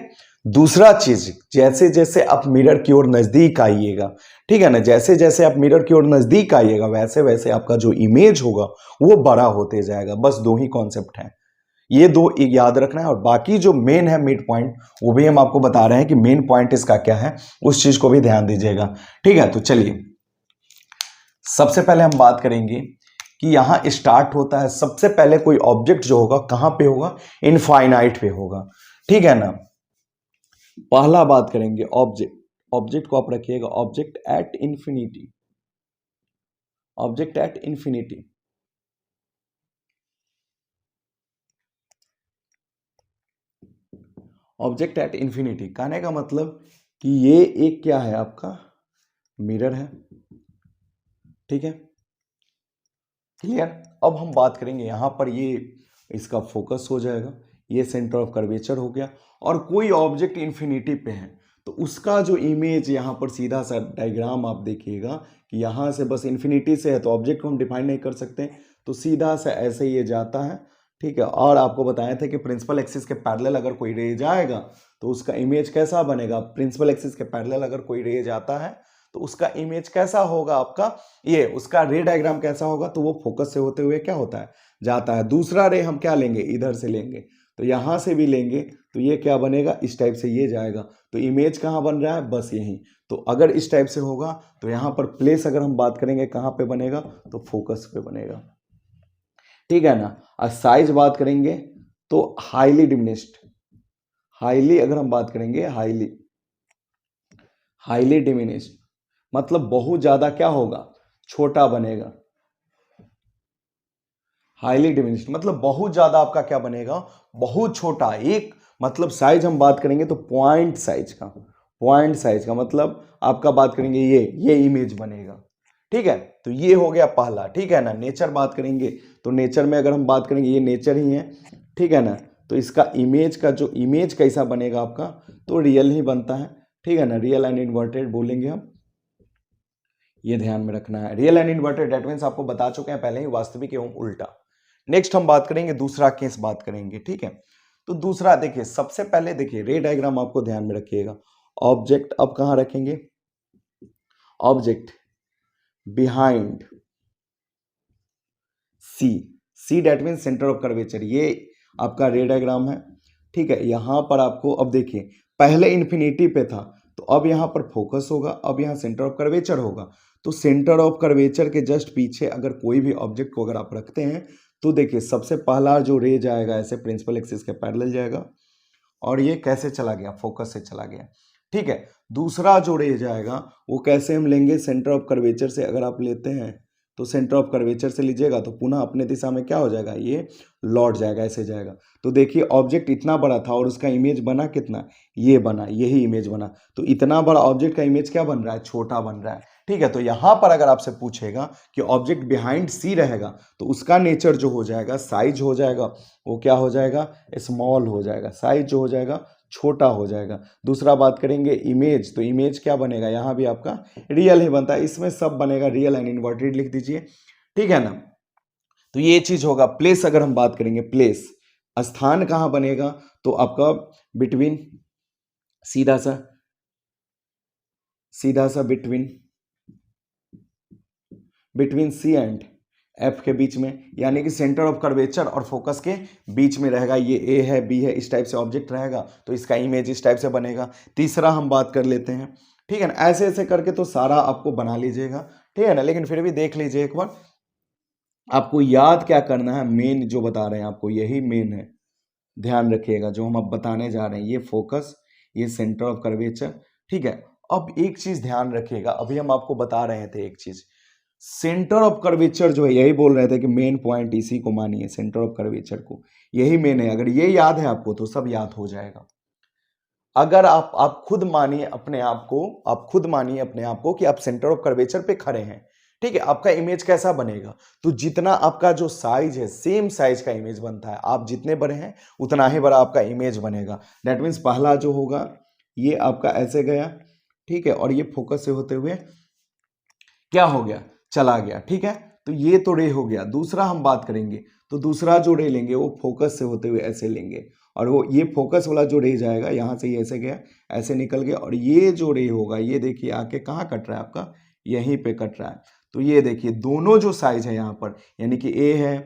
दूसरा चीज, जैसे जैसे आप मिरर की ओर नजदीक आइएगा, ठीक है ना, जैसे जैसे आप मिरर की ओर नजदीक आइएगा वैसे वैसे आपका जो इमेज होगा वो बड़ा होते जाएगा। बस 2 ही कॉन्सेप्ट हैं, ये 2 याद रखना है। और बाकी जो मेन है मिड पॉइंट, वो भी हम आपको बता रहे हैं कि मेन पॉइंट इसका क्या है, उस चीज को भी ध्यान दीजिएगा, ठीक है। तो चलिए सबसे पहले हम बात करेंगे कि यहां स्टार्ट होता है, सबसे पहले कोई ऑब्जेक्ट जो होगा कहां पे होगा, इनफाइनाइट पे होगा, ठीक है ना। पहला बात करेंगे ऑब्जेक्ट, ऑब्जेक्ट को आप रखिएगा object at infinity, object at infinity. Object at infinity कहने का मतलब कि ये एक क्या है आपका, मिरर है, ठीक है, क्लियर। अब हम बात करेंगे यहां पर, ये इसका फोकस हो जाएगा, ये सेंटर ऑफ कर्वेचर हो गया, और कोई ऑब्जेक्ट इंफिनिटी पे है तो उसका जो इमेज यहाँ पर सीधा सा डायग्राम आप देखिएगा कि यहाँ से बस इंफिनिटी से है तो ऑब्जेक्ट को हम डिफाइन नहीं कर सकते, तो सीधा सा ऐसे ये जाता है, ठीक है, और आपको बताया था कि प्रिंसिपल एक्सिस के पैरेलल अगर कोई रे जाएगा तो उसका इमेज कैसा बनेगा। प्रिंसिपल एक्सिस के पैरेलल अगर कोई रे जाता है तो उसका इमेज कैसा होगा आपका, ये उसका रे डायग्राम कैसा होगा, तो वो फोकस से होते हुए क्या होता है, जाता है। दूसरा रे हम क्या लेंगे, इधर से लेंगे, तो यहां से भी लेंगे तो ये क्या बनेगा, इस टाइप से ये जाएगा, तो इमेज कहाँ बन रहा है, बस यहीं। तो अगर इस टाइप से होगा तो यहाँ पर प्लेस अगर हम बात करेंगे कहाँ पे बनेगा, तो फोकस पे बनेगा, ठीक है ना। और साइज बात करेंगे तो हाईली डिमिनिश्ड, हाईली अगर हम बात करेंगे हाईली डिमिनिश्ड मतलब बहुत ज्यादा क्या होगा, छोटा बनेगा। हाईली डिमिनिश्ड मतलब बहुत ज्यादा आपका क्या बनेगा, बहुत छोटा। एक मतलब साइज हम बात करेंगे तो पॉइंट साइज का मतलब आपका बात करेंगे ये इमेज बनेगा, ठीक है। तो ये हो गया पहला, ठीक है ना। नेचर बात करेंगे तो नेचर में अगर हम बात करेंगे ये नेचर ही है, ठीक है ना। तो इसका इमेज का जो इमेज कैसा बनेगा आपका, तो रियल ही बनता है, ठीक है ना। रियल एंड इन्वर्टेड बोलेंगे हम, ये ध्यान में रखना है। Real and inverted that means आपको बता चुके हैं पहले ही, वास्तविक एवं उल्टा। नेक्स्ट हम बात करेंगे दूसरा केस बात करेंगे, ठीक है। तो दूसरा देखिए, सबसे पहले देखिए रे डायग्राम आपको ध्यान में रखिएगा। ऑब्जेक्ट अब कहां रखेंगे, object behind C that mean centre of curvature, ये आपका रे डायग्राम है, ठीक है। यहां पर आपको अब देखिए पहले इन्फिनिटी पे था, तो अब यहां पर फोकस होगा, अब यहां सेंटर ऑफ कर्वेचर होगा। तो सेंटर ऑफ कर्वेचर के जस्ट पीछे अगर कोई भी ऑब्जेक्ट को अगर आप रखते हैं तो देखिए सबसे पहला जो रे जाएगा ऐसे प्रिंसिपल एक्सिस के पैरेलल जाएगा, और ये कैसे चला गया, फोकस से चला गया, ठीक है। दूसरा जो रे जाएगा वो कैसे हम लेंगे, सेंटर ऑफ कर्वेचर से अगर आप लेते हैं तो सेंटर ऑफ कर्वेचर से लीजिएगा तो पुनः अपने दिशा में क्या हो जाएगा, ये लौट जाएगा, ऐसे जाएगा। तो देखिए ऑब्जेक्ट इतना बड़ा था और उसका इमेज बना कितना, ये बना, यही इमेज बना। तो इतना बड़ा ऑब्जेक्ट का इमेज क्या बन रहा है, छोटा बन रहा है, ठीक है। तो यहां पर अगर आपसे पूछेगा कि ऑब्जेक्ट बिहाइंड सी रहेगा तो उसका नेचर जो हो जाएगा, साइज हो जाएगा, वो क्या हो जाएगा, स्मॉल हो जाएगा, साइज जो हो जाएगा छोटा हो जाएगा। दूसरा बात करेंगे इमेज, तो इमेज क्या बनेगा, यहां भी आपका रियल ही बनता है, इसमें सब बनेगा रियल एंड इन्वर्टेड लिख दीजिए, ठीक है ना। तो ये चीज होगा। प्लेस अगर हम बात करेंगे, प्लेस स्थान कहां बनेगा, तो आपका बिटवीन, सीधा सा बिटवीन सी एंड एफ के बीच में, यानी कि सेंटर ऑफ कर्वेचर और फोकस के बीच में रहेगा। ये ए है, बी है, इस टाइप से ऑब्जेक्ट रहेगा तो इसका इमेज इस टाइप से बनेगा। तीसरा हम बात कर लेते हैं, ठीक है ना। ऐसे ऐसे करके तो सारा आपको बना लीजिएगा, ठीक है ना। लेकिन फिर भी देख लीजिए एक बार, आपको याद क्या करना है, मेन जो बता रहे हैं आपको यही मेन है, ध्यान रखिएगा जो हम अब बताने जा रहे हैं। ये फोकस, ये सेंटर ऑफ कर्वेचर, ठीक है। अब एक चीज ध्यान रखिएगा, अभी हम आपको बता रहे थे एक चीज, सेंटर ऑफ कर्वेचर जो है, यही बोल रहे थे कि मेन पॉइंट इसी को मानिए, सेंटर ऑफ कर्वेचर को, यही मेन है। अगर ये याद है आपको तो सब याद हो जाएगा। अगर आप खुद मानिए अपने आप को, आप खुद मानिए अपने आप को कि आप सेंटर ऑफ कर्वेचर पे खड़े हैं, ठीक है। आपका इमेज कैसा बनेगा, तो जितना आपका जो साइज है सेम साइज का इमेज बनता है, आप जितने बड़े हैं उतना ही बड़ा आपका इमेज बनेगा। दैट मीन्स पहला जो होगा ये आपका ऐसे गया, ठीक है, और ये फोकस से होते हुए क्या हो गया, चला गया, ठीक है। तो ये तो रे हो गया। दूसरा हम बात करेंगे तो दूसरा जो रे लेंगे वो फोकस से होते हुए ऐसे लेंगे, और वो ये फोकस वाला जो रे जाएगा यहाँ से ये ऐसे गया, ऐसे निकल गया, और ये जो रे होगा ये देखिए आके कहाँ कट रहा है आपका, यहीं पे कट रहा है। तो ये देखिए दोनों जो साइज है यहाँ पर, यानी कि ए है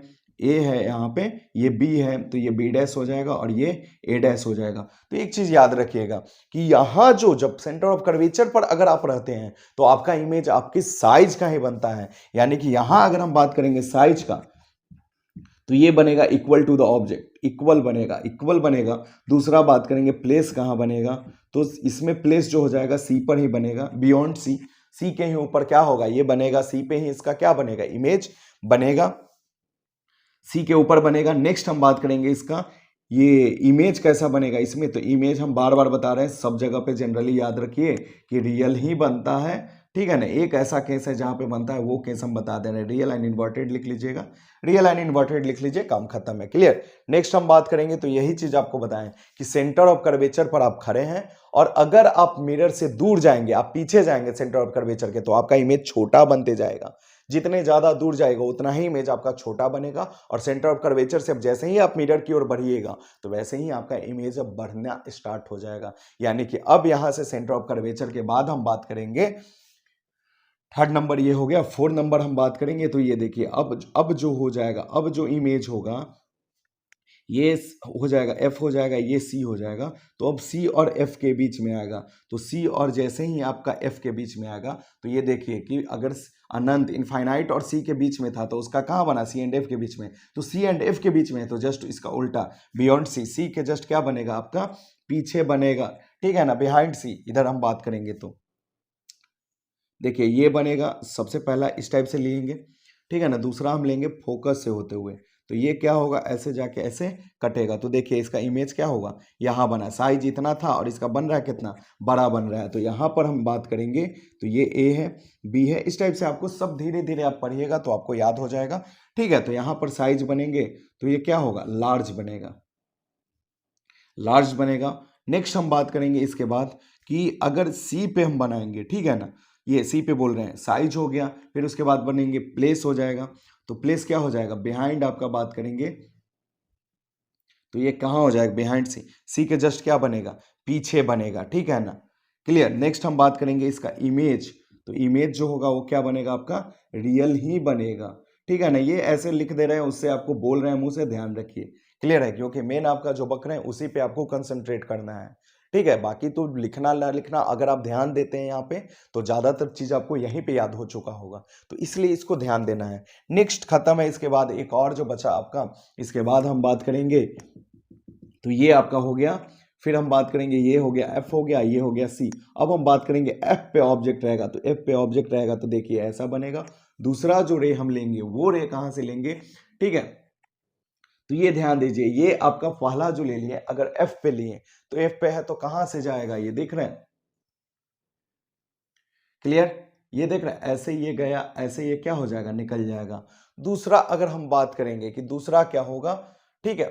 यहाँ पे, ये बी है तो ये बी डैश हो जाएगा और ये ए डैश हो जाएगा। तो एक चीज याद रखिएगा कि यहाँ जो जब सेंटर ऑफ कर्वेचर पर अगर आप रहते हैं तो आपका इमेज आपकी साइज का ही बनता है, यानी कि यहां अगर हम बात करेंगे साइज का तो ये बनेगा equal to the object, equal बनेगा। दूसरा बात करेंगे प्लेस कहां बनेगा, तो इसमें प्लेस जो हो जाएगा सी पर ही बनेगा, बियॉन्ड सी के ही ऊपर क्या होगा, ये बनेगा, सी पे ही इसका क्या बनेगा, इमेज बनेगा, सी के ऊपर बनेगा। नेक्स्ट हम बात करेंगे इसका, ये इमेज कैसा बनेगा इसमें, तो इमेज हम बार बार बता रहे हैं, सब जगह पे जनरली याद रखिए कि रियल ही बनता है, ठीक है ना। एक ऐसा केस है जहां पे बनता है, वो केस हम बता दे रहे हैं। रियल एंड इन्वर्टेड लिख लीजिएगा, रियल एंड इन्वर्टेड लिख लीजिए, काम खत्म है। क्लियर। नेक्स्ट हम बात करेंगे तो यही चीज आपको बताएं कि सेंटर ऑफ कर्वेचर पर आप खड़े हैं और अगर आप मिरर से दूर जाएंगे, आप पीछे जाएंगे सेंटर ऑफ कर्वेचर के, तो आपका इमेज छोटा बनते जाएगा। जितने ज्यादा दूर जाएगा उतना ही इमेज आपका छोटा बनेगा और सेंटर ऑफ कर्वेचर से अब जैसे ही आप मिरर की ओर बढ़िएगा तो वैसे ही आपका इमेज अब बढ़ना स्टार्ट हो जाएगा। यानी कि अब यहां से सेंटर ऑफ कर्वेचर के बाद हम बात करेंगे, थर्ड नंबर ये हो गया। फोर्थ नंबर हम बात करेंगे तो ये देखिए अब जो हो जाएगा, अब जो इमेज होगा ये हो जाएगा एफ हो जाएगा, ये सी हो जाएगा। तो अब सी और एफ के बीच में आएगा, तो सी और जैसे ही आपका एफ के बीच में आएगा तो ये देखिए कि अगर अनंत इनफाइनाइट और सी के बीच में था तो उसका कहाँ बना, सी एंड एफ के बीच में। तो सी एंड एफ के बीच में है तो जस्ट इसका उल्टा बियॉन्ड सी, सी के जस्ट क्या बनेगा आपका पीछे बनेगा। ठीक है ना, बिहाइंड सी इधर हम बात करेंगे तो देखिए ये बनेगा। सबसे पहला इस टाइप से लेंगे, ठीक है ना। दूसरा हम लेंगे फोकस से होते हुए, तो ये क्या होगा ऐसे जाके ऐसे कटेगा। तो देखिए इसका इमेज क्या होगा, यहाँ बना, साइज इतना था और इसका बन रहा है कितना बड़ा बन रहा है। तो यहाँ पर हम बात करेंगे तो ये ए है, बी है, इस टाइप से आपको सब धीरे धीरे आप पढ़िएगा तो आपको याद हो जाएगा। ठीक है, तो यहाँ पर साइज बनेंगे तो ये क्या होगा लार्ज बनेगा, लार्ज बनेगा। नेक्स्ट हम बात करेंगे इसके बाद कि अगर सी पे हम बनाएंगे, ठीक है ना, ये सी पे बोल रहे हैं, साइज हो गया, फिर उसके बाद बनेंगे प्लेस हो जाएगा। तो प्लेस क्या हो जाएगा बिहाइंड आपका बात करेंगे तो ये कहाँ हो जाएगा बिहाइंड सी, सी के जस्ट क्या बनेगा पीछे बनेगा। ठीक है ना, क्लियर। नेक्स्ट हम बात करेंगे इसका इमेज, तो इमेज जो होगा वो क्या बनेगा आपका रियल ही बनेगा। ठीक है ना, ये ऐसे लिख दे रहे हैं उससे आपको बोल रहे हैं मुंह से, ध्यान रखिए। क्लियर है, क्योंकि मेन आपका जो बक रहे हैं उसी पे आपको कंसंट्रेट करना है। ठीक है, बाकी तो लिखना ना लिखना अगर आप ध्यान देते हैं यहाँ पे तो ज्यादातर चीज आपको यहीं पे याद हो चुका होगा, तो इसलिए इसको ध्यान देना है। नेक्स्ट खत्म है, इसके बाद एक और जो बचा आपका, इसके बाद हम बात करेंगे तो ये आपका हो गया। फिर हम बात करेंगे ये हो गया एफ हो गया, ये हो गया सी। अब हम बात करेंगे एफ पे ऑब्जेक्ट रहेगा, तो एफ पे ऑब्जेक्ट रहेगा तो देखिए ऐसा बनेगा। दूसरा जो रे हम लेंगे वो रे कहां से लेंगे, ठीक है, तो ये ध्यान दीजिए ये आपका पहला जो ले लिए अगर एफ पे लिए तो एफ पे है तो कहां से जाएगा ये देख रहे हैं, क्लियर। ये देख रहे हैं ऐसे ये गया, ऐसे ये क्या हो जाएगा निकल जाएगा। दूसरा अगर हम बात करेंगे कि दूसरा क्या होगा, ठीक है,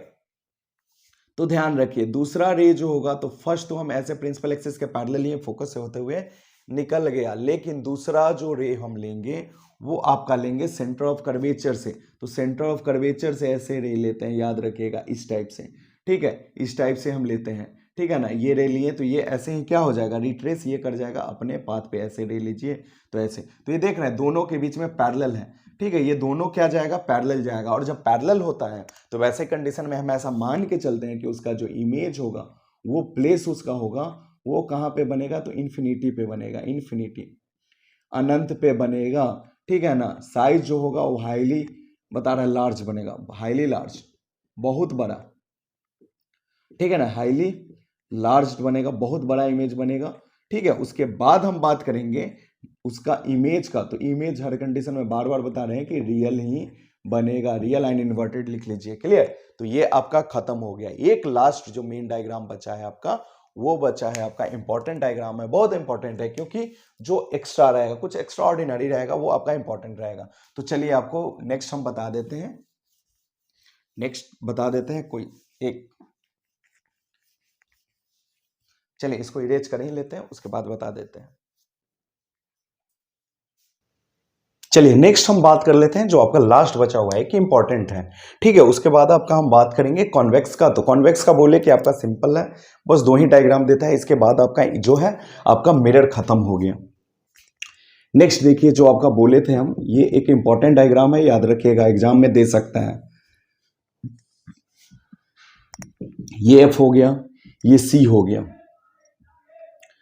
तो ध्यान रखिए दूसरा रे जो होगा तो फर्स्ट तो हम ऐसे प्रिंसिपल एक्सिस के पैरेलल लिए फोकस से होते हुए निकल गया, लेकिन दूसरा जो रे हम लेंगे वो आपका लेंगे सेंटर ऑफ कर्वेचर से। तो सेंटर ऑफ कर्वेचर से ऐसे रे लेते हैं, याद रखिएगा इस टाइप से। ठीक है, इस टाइप से हम लेते हैं, ठीक है ना। ये रे लिए तो ये ऐसे ही क्या हो जाएगा रिट्रेस ये कर जाएगा अपने पाथ पे, ऐसे रे लीजिए तो ऐसे। तो ये देख रहे हैं दोनों के बीच में पैरेलल है, ठीक है, ये दोनों क्या जाएगा पैरेलल जाएगा। और जब पैरेलल होता है तो वैसे कंडीशन में हम ऐसा मान के चलते हैं कि उसका जो इमेज होगा वो प्लेस उसका होगा वो कहाँ पे बनेगा, तो इन्फिनिटी पे बनेगा, इन्फिनिटी अनंत पे बनेगा। ठीक है ना, साइज जो होगा वो हाईली बता रहा है लार्ज बनेगा, हाईली लार्ज बहुत बड़ा। ठीक है ना, हाईली लार्ज बनेगा, बहुत बड़ा इमेज बनेगा। ठीक है, उसके बाद हम बात करेंगे उसका इमेज का, तो इमेज हर कंडीशन में बार बार बता रहे हैं कि रियल ही बनेगा, रियल एंड इन्वर्टेड लिख लीजिए। क्लियर, तो ये आपका खत्म हो गया। एक लास्ट जो मेन डायग्राम बचा है आपका वो बचा है आपका इंपॉर्टेंट डायग्राम है, बहुत इंपॉर्टेंट है क्योंकि जो एक्स्ट्रा रहेगा कुछ एक्स्ट्रा ऑर्डिनरी रहेगा वो आपका इंपॉर्टेंट रहेगा। तो चलिए आपको नेक्स्ट हम बता देते हैं, नेक्स्ट बता देते हैं कोई एक, चलिए इसको इरेज कर ही लेते हैं उसके बाद बता देते हैं। चलिए नेक्स्ट हम बात कर लेते हैं जो आपका लास्ट बचा हुआ है कि इंपॉर्टेंट है। ठीक है, उसके बाद आपका हम बात करेंगे कॉन्वेक्स का। तो कॉन्वेक्स का बोले कि आपका सिंपल है, बस दो ही डायग्राम देता है, इसके बाद आपका जो है आपका मिरर खत्म हो गया। नेक्स्ट देखिए जो आपका बोले थे हम, ये एक इंपॉर्टेंट डायग्राम है, याद रखिएगा एग्जाम में दे सकता है। ये एफ हो गया, ये सी हो गया,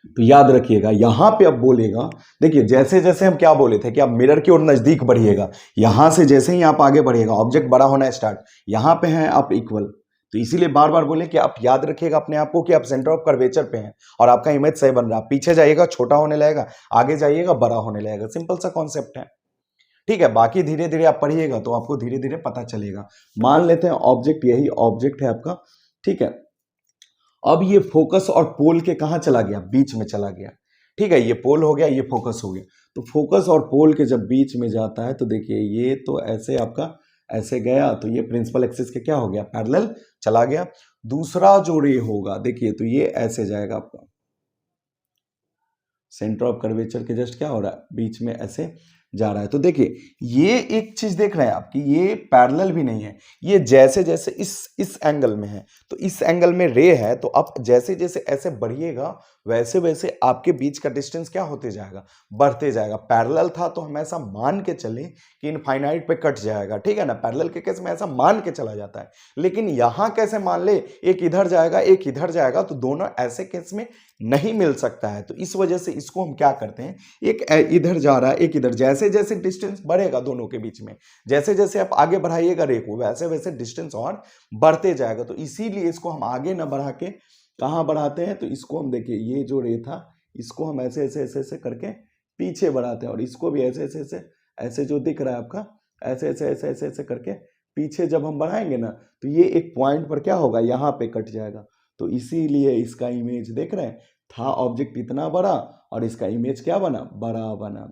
तो याद रखिएगा यहां पे अब बोलेगा, देखिए जैसे जैसे हम क्या बोले थे कि आप मिरर की ओर नजदीक बढ़िएगा, यहां से जैसे ही आप आगे बढ़िएगा ऑब्जेक्ट बड़ा होना स्टार्ट, यहां पे हैं आप इक्वल, तो इसीलिए बार बार बोले कि आप याद रखिएगा अपने आप को कि आप सेंटर ऑफ कर्वेचर पे हैं और आपका इमेज सही बन रहा है। पीछे जाइएगा छोटा होने लगेगा, आगे जाइएगा बड़ा होने लगेगा, सिंपल सा कॉन्सेप्ट है। ठीक है, बाकी धीरे धीरे आप पढ़िएगा तो आपको धीरे धीरे पता चलेगा। मान लेते हैं ऑब्जेक्ट यही ऑब्जेक्ट है आपका, ठीक है। अब ये फोकस और पोल के कहां चला गया, बीच में चला गया। ठीक है, ये पोल हो गया, ये फोकस हो गया। तो फोकस और पोल के जब बीच में जाता है तो देखिए ये तो ऐसे आपका ऐसे गया, तो ये प्रिंसिपल एक्सिस के क्या हो गया, पैरेलल चला गया। दूसरा जो रे होगा देखिए, तो ये ऐसे जाएगा आपका, सेंटर ऑफ कर्वेचर के जस्ट क्या हो रहा है, बीच में ऐसे जा रहा है। तो देखिए ये एक चीज देख रहे हैं आप कि ये पैरेलल भी नहीं है, ये जैसे जैसे इस एंगल में है, तो इस एंगल में रे है, तो आप जैसे जैसे ऐसे बढ़िएगा वैसे वैसे आपके बीच का डिस्टेंस क्या होते जाएगा, बढ़ते जाएगा। पैरेलल था तो हम ऐसा मान के चले कि इनफाइनाइट पे कट जाएगा, ठीक है ना, पैरेलल के केस में ऐसा मान के चला जाता है। लेकिन यहां कैसे मान ले, एक इधर जाएगा एक इधर जाएगा, तो दोनों ऐसे केस में नहीं मिल सकता है। तो इस वजह से इसको हम क्या करते हैं, एक इधर जा रहा है एक इधर, जैसे जैसे डिस्टेंस बढ़ेगा दोनों के बीच में, जैसे जैसे आप आगे बढ़ाइएगा रे को, वैसे वैसे डिस्टेंस और बढ़ते जाएगा। तो इसीलिए इसको हम आगे ना बढ़ा के कहाँ बढ़ाते हैं, तो इसको हम देखिए ये जो रे था इसको हम ऐसे ऐसे ऐसे ऐसे करके पीछे बढ़ाते हैं, और इसको भी ऐसे ऐसे ऐसे ऐसे जो दिख रहा है आपका, ऐसे ऐसे ऐसे ऐसे ऐसे करके पीछे जब हम बढ़ाएंगे ना, तो ये एक पॉइंट पर क्या होगा, यहाँ पे कट जाएगा। तो इसीलिए इसका इमेज देख रहे हैं, था ऑब्जेक्ट इतना बड़ा और इसका इमेज क्या बना, बड़ा बना।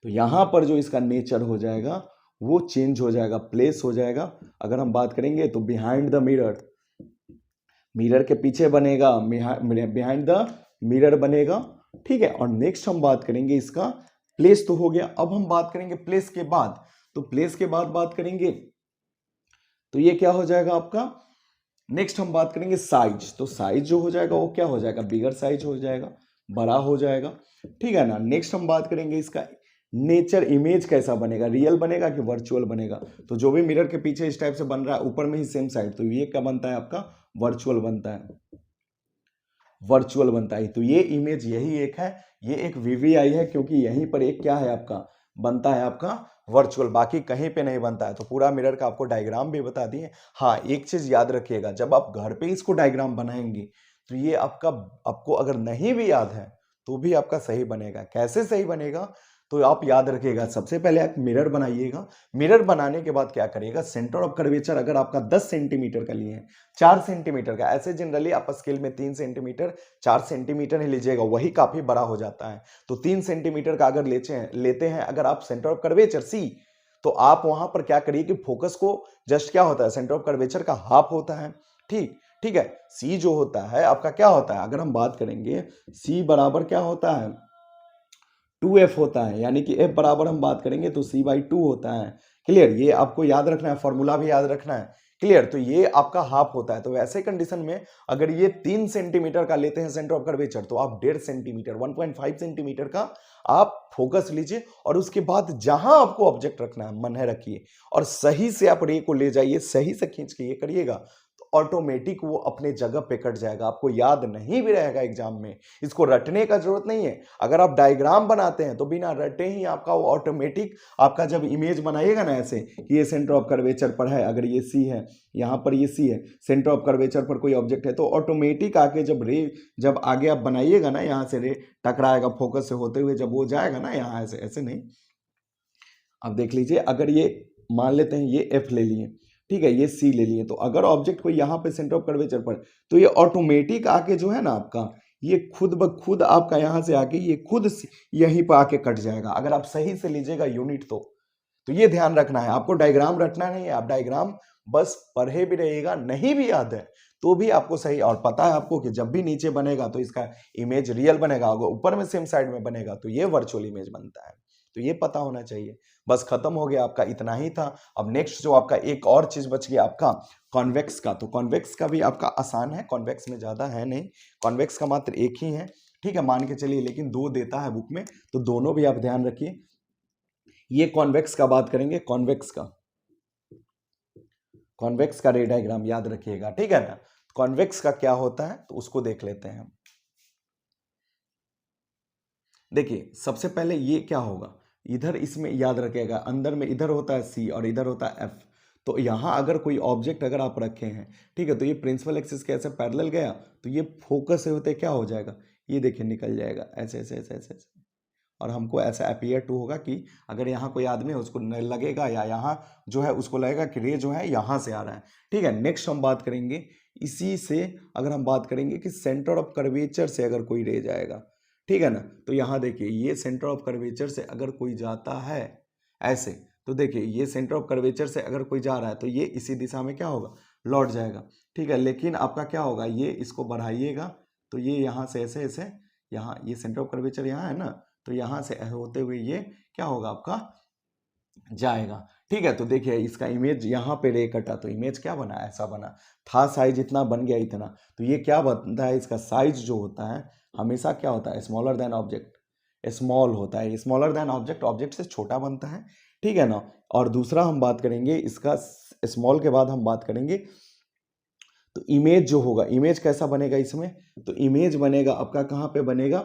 तो यहां पर जो इसका नेचर हो जाएगा वो चेंज हो जाएगा, प्लेस हो जाएगा। अगर हम बात करेंगे तो बिहाइंड द मिरर, मिरर के पीछे बनेगा, बिहाइंड द मिरर बनेगा, ठीक है। और नेक्स्ट हम बात करेंगे इसका प्लेस तो हो गया। अब हम बात करेंगे प्लेस के बाद, तो प्लेस के बाद बात करेंगे तो ये क्या हो जाएगा आपका, नेक्स्ट हम बात करेंगे साइज। तो साइज जो हो जाएगा वो क्या हो जाएगा, बिगर साइज हो जाएगा, बड़ा हो जाएगा, ठीक है ना। नेक्स्ट हम बात करेंगे इसका नेचर, इमेज कैसा बनेगा, रियल बनेगा कि वर्चुअल बनेगा। तो जो भी मिरर के पीछे इस टाइप से बन रहा है ऊपर में ही सेम साइड, तो ये क्या बनता है आपका, वर्चुअल बनता है, वर्चुअल बनता है। तो ये इमेज यही एक है, ये एक वीवीआई है, क्योंकि यहीं पर एक क्या है आपका, बनता है आपका वर्चुअल, बाकी कहीं पे नहीं बनता है। तो पूरा मिरर का आपको डायग्राम भी बता दिए। हाँ, एक चीज याद रखिएगा, जब आप घर पे इसको डायग्राम बनाएंगे तो ये आपको अगर नहीं भी याद है तो भी आपका सही बनेगा। कैसे सही बनेगा, तो आप याद रखिएगा, सबसे पहले आप मिरर बनाइएगा। मिरर बनाने के बाद क्या करिएगा, सेंटर ऑफ कर्वेचर अगर आपका 10 सेंटीमीटर का लिए है, 4 सेंटीमीटर का, ऐसे जनरली आप स्केल में 3 सेंटीमीटर 4 सेंटीमीटर ही लीजिएगा, वही काफी बड़ा हो जाता है। तो 3 सेंटीमीटर का अगर लेते हैं अगर आप सेंटर ऑफ कर्वेचर सी, तो आप वहां पर क्या करिए कि फोकस को जस्ट क्या होता है, सेंटर ऑफ कर्वेचर का हाफ होता है, ठीक ठीक है। सी जो होता है आपका क्या होता है, अगर हम बात करेंगे सी बराबर क्या होता है, 2f होता है, यानी कि f बराबर हम बात करेंगे तो c/2 होता है। क्लियर, ये आपको याद रखना है, फॉर्मूला भी याद रखना है। क्लियर, तो ये आपका हाफ होता है। तो वैसे कंडीशन में अगर ये 3 सेंटीमीटर का लेते हैं सेंटर ऑफ कर्वेचर, तो आप 1.5 सेंटीमीटर 1.5 सेंटीमीटर का आप फोकस लीजिए, और उसके बाद जहां आपको ऑब्जेक्ट रखना है मन है रखिए, और सही से आप रे को ले जाइए, सही से खींच के ये करिएगा, ऑटोमेटिक वो अपने जगह पे कट जाएगा, आपको याद नहीं भी रहेगा एग्जाम में, इसको रटने का जरूरत नहीं है। अगर आप डायग्राम बनाते हैं तो बिना रटे ही आपका वो ऑटोमेटिक, आपका जब इमेज बनाइएगा ना ऐसे कि ये सेंटर ऑफ कर्वेचर पर है, अगर ये सी है, यहाँ पर ये सी है, सेंटर ऑफ कर्वेचर पर कोई ऑब्जेक्ट है, तो ऑटोमेटिक आके जब आगे आप बनाइएगा ना, यहाँ से रे टकराएगा फोकस से होते हुए, जब वो जाएगा ना यहाँ ऐसे ऐसे नहीं। अब देख लीजिए, अगर ये मान लेते हैं ये एफ ले लिए, ठीक है, ये सी ले लिए, तो अगर ऑब्जेक्ट को यहाँ पे सेंटर ऑफ कर्वेचर पर, तो ये ऑटोमेटिक आके जो है ना आपका, ये खुद ब खुद आपका यहाँ से आके ये खुद यहीं पर आके कट जाएगा, अगर आप सही से लीजिएगा यूनिट तो ये ध्यान रखना है आपको, डायग्राम रटना नहीं है। आप डायग्राम बस पढ़े भी रहिएगा, नहीं भी याद है तो भी आपको सही, और पता है आपको कि जब भी नीचे बनेगा तो इसका इमेज रियल बनेगा, अगर ऊपर में सेम साइड में बनेगा तो ये वर्चुअल इमेज बनता है। तो ये पता होना चाहिए। बस खत्म हो गया आपका, इतना ही था। अब नेक्स्ट जो आपका एक और चीज बच गया आपका कॉन्वेक्स का, तो कॉन्वेक्स का भी आपका आसान है, कॉन्वेक्स में ज्यादा है नहीं, कॉन्वेक्स का मात्र एक ही है, ठीक है, मान के चलिए, लेकिन 2 देता है बुक में, तो दोनों भी आप ध्यान रखिए। ये कॉन्वेक्स का बात करेंगे, कॉन्वेक्स का रे डायग्राम याद रखिएगा, ठीक है ना। कॉन्वेक्स का क्या होता है तो उसको देख लेते हैं। देखिए सबसे पहले ये क्या होगा, इधर इसमें याद रखिएगा, अंदर में इधर होता है सी और इधर होता है एफ। तो यहां अगर कोई ऑब्जेक्ट अगर आप रखे हैं, ठीक है, तो ये प्रिंसिपल एक्सिस के ऐसे पैरेलल गया, तो ये फोकस से होते क्या हो जाएगा, ये देखिए निकल जाएगा ऐसे ऐसे ऐसे ऐसे ऐसे, और हमको ऐसा अपीयर टू होगा कि अगर यहाँ कोई आदमी है उसको लगेगा, या यहाँ जो है उसको लगेगा कि रे जो है यहाँ से आ रहा है, ठीक है। नेक्स्ट हम बात करेंगे इसी से, अगर हम बात करेंगे कि सेंटर ऑफ कर्वेचर से अगर कोई रे जाएगा, ठीक है ना। तो यहाँ देखिए ये सेंटर ऑफ कर्वेचर से अगर कोई जाता है ऐसे, तो देखिए ये सेंटर ऑफ कर्वेचर से अगर कोई जा रहा है तो ये इसी दिशा में क्या होगा, लौट जाएगा। ठीक है, लेकिन आपका क्या होगा, ये इसको बढ़ाइएगा तो ये यहाँ से ऐसे ऐसे, यहाँ ये सेंटर ऑफ कर्वेचर यहाँ है ना, तो यहाँ से होते हुए ये क्या होगा आपका जाएगा। ठीक है, तो देखिए इसका इमेज यहाँ पे रे कटा तो इमेज क्या बना, ऐसा बना था। साइज इतना बन गया इतना, तो ये क्या बनता है, इसका साइज जो होता है हमेशा क्या होता है, स्मॉलर देन ऑब्जेक्ट, स्मॉल होता है। स्मॉलर देन ऑब्जेक्ट, ऑब्जेक्ट से छोटा बनता है। ठीक है ना। और दूसरा हम बात करेंगे इसका स्मॉल के बाद हम बात करेंगे तो इमेज जो होगा, इमेज कैसा बनेगा इसमें, तो इमेज बनेगा आपका कहाँ पे बनेगा,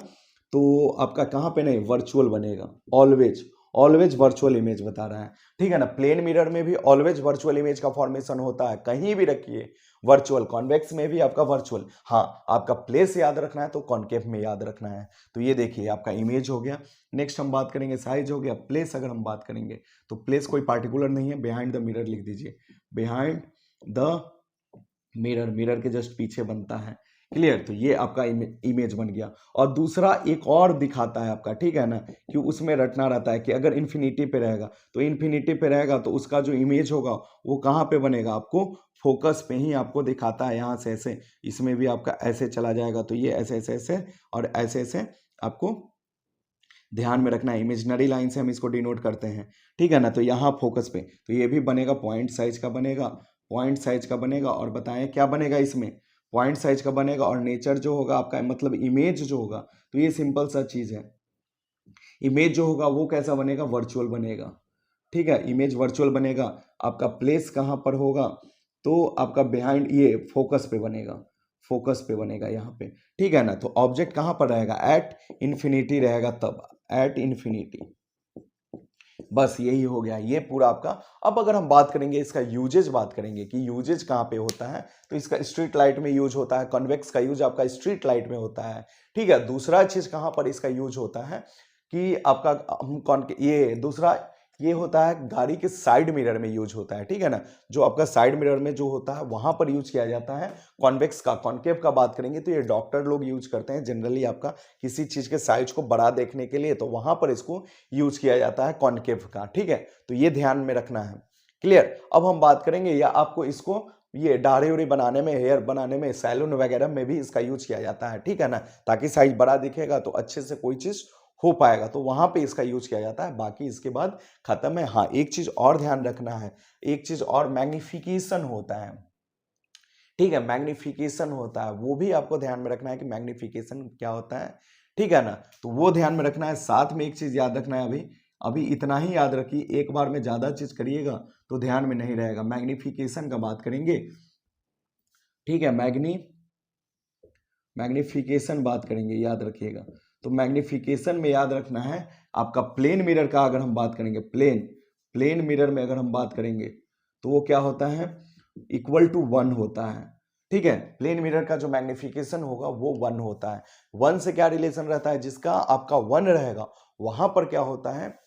तो आपका कहाँ पे नहीं, वर्चुअल बनेगा। ऑलवेज ऑलवेज वर्चुअल इमेज बता रहा है। ठीक है ना। प्लेन मिरर में भी ऑलवेज वर्चुअल इमेज का फॉर्मेशन होता है, कहीं भी रखिए वर्चुअल। कॉन्वेक्स में भी आपका वर्चुअल। हाँ, आपका प्लेस याद रखना है तो कॉन्केव में याद रखना है। तो ये देखिए आपका इमेज हो गया। नेक्स्ट हम बात करेंगे साइज हो गया। प्लेस अगर हम बात करेंगे तो प्लेस कोई पार्टिकुलर नहीं है, बिहाइंड द मिरर लिख दीजिए, बिहाइंड द मिरर, मिरर के जस्ट पीछे बनता है। क्लियर। तो ये आपका इमेज बन गया। और दूसरा एक और दिखाता है आपका, ठीक है ना, कि उसमें रटना रहता है कि अगर इन्फिनिटी पे रहेगा तो इन्फिनिटी पे रहेगा तो उसका जो इमेज होगा वो कहाँ पे बनेगा, आपको फोकस पे ही आपको दिखाता है। यहाँ से ऐसे, इसमें भी आपका ऐसे चला जाएगा तो ये ऐसे ऐसे ऐसे और ऐसे ऐसे आपको ध्यान में रखना है। इमेजिनरी लाइन से हम इसको डिनोट करते हैं। ठीक है ना। तो यहाँ फोकस पे तो ये भी बनेगा, पॉइंट साइज का बनेगा, पॉइंट साइज का बनेगा। और बताएं क्या बनेगा इसमें, पॉइंट साइज का बनेगा। और नेचर जो होगा आपका, मतलब इमेज जो होगा, तो ये सिंपल सा चीज है। इमेज जो होगा वो कैसा बनेगा, वर्चुअल बनेगा। ठीक है, इमेज वर्चुअल बनेगा। आपका प्लेस कहाँ पर होगा, तो आपका बिहाइंड ये फोकस पे बनेगा, फोकस पे बनेगा यहाँ पे। ठीक है ना। तो ऑब्जेक्ट कहाँ पर रहेगा, एट इन्फिनिटी रहेगा, तब एट इन्फिनिटी। बस यही हो गया ये पूरा आपका। अब अगर हम बात करेंगे इसका यूजेज, बात करेंगे कि यूजेज कहाँ पे होता है, तो इसका स्ट्रीट लाइट में यूज होता है। कॉन्वेक्स का यूज आपका स्ट्रीट लाइट में होता है। ठीक है। दूसरा चीज कहाँ पर इसका यूज होता है कि आपका ये दूसरा ये होता है गाड़ी के साइड मिरर में यूज होता है। ठीक है ना। जो आपका साइड मिरर में जो होता है वहां पर यूज किया जाता है। कॉन्वेक्स का, कॉन्केव का बात करेंगे तो ये डॉक्टर लोग यूज करते हैं जनरली, आपका किसी चीज के साइज को बड़ा देखने के लिए, तो वहां पर इसको यूज किया जाता है कॉन्केव का। ठीक है। तो ये ध्यान में रखना है। क्लियर। अब हम बात करेंगे या आपको इसको ये दाढ़ी उड़ी बनाने में, हेयर बनाने में, सैलून वगैरह में भी इसका यूज किया जाता है। ठीक है ना। ताकि साइज बड़ा दिखेगा तो अच्छे से कोई चीज हो पाएगा, तो वहां पे इसका यूज किया जाता है। बाकी इसके बाद खत्म है। हाँ, एक चीज और ध्यान रखना है, एक चीज और, मैग्निफिकेशन होता है। ठीक है, मैग्निफिकेशन होता है, वो भी आपको ध्यान में रखना है कि मैग्निफिकेशन क्या होता है। ठीक है ना। तो वो ध्यान में रखना है। साथ में एक चीज याद रखना है, अभी अभी इतना ही याद रखिए, एक बार में ज्यादा चीज करिएगा तो ध्यान में नहीं रहेगा। मैग्निफिकेशन का बात करेंगे। ठीक है, मैग्निफिकेशन बात करेंगे, याद रखिएगा। तो मैग्निफिकेशन में याद रखना है आपका प्लेन मिरर का अगर हम बात करेंगे, प्लेन मिरर में अगर हम बात करेंगे तो वो क्या होता है, इक्वल टू 1 होता है। ठीक है, प्लेन मिरर का जो मैग्निफिकेशन होगा वो 1 होता है। 1 से क्या रिलेशन रहता है, जिसका आपका 1 रहेगा वहां पर क्या होता है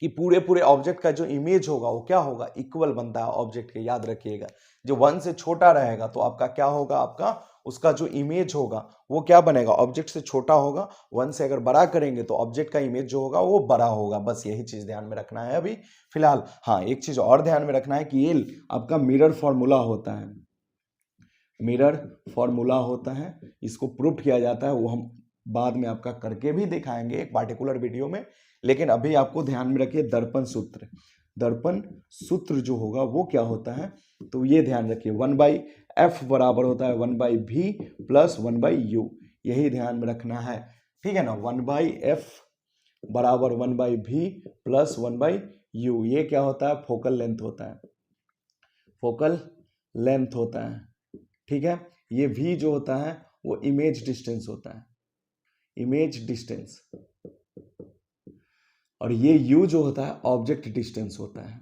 कि पूरे पूरे ऑब्जेक्ट का जो इमेज होगा वो क्या होगा, इक्वल बनता है ऑब्जेक्ट के, याद रखिएगा। जो 1 से छोटा रहेगा तो आपका क्या होगा, आपका उसका जो इमेज होगा वो क्या बनेगा, ऑब्जेक्ट से छोटा होगा। 1 से अगर बड़ा करेंगे तो ऑब्जेक्ट का इमेज जो होगा वो बड़ा होगा। बस यही चीज ध्यान में रखना है अभी फिलहाल। हाँ, एक चीज और ध्यान में रखना है कि ये आपका मिरर फॉर्मूला होता है, मिरर फॉर्मूला होता है। इसको प्रूफ किया जाता है, वो हम बाद में आपका करके भी दिखाएंगे एक पार्टिकुलर वीडियो में। लेकिन अभी आपको ध्यान में रखिए दर्पण सूत्र, दर्पण सूत्र जो होगा वो क्या होता है, तो ये ध्यान रखिए 1/f बराबर होता है 1/v प्लस 1/u, यही ध्यान में रखना है। ठीक है ना। 1/f बराबर 1/v प्लस 1/u, ये क्या होता है, फोकल लेंथ होता है, फोकल लेंथ होता है। ठीक है। ये v जो होता है वो इमेज डिस्टेंस होता है, इमेज डिस्टेंस। और ये u जो होता है ऑब्जेक्ट डिस्टेंस होता है,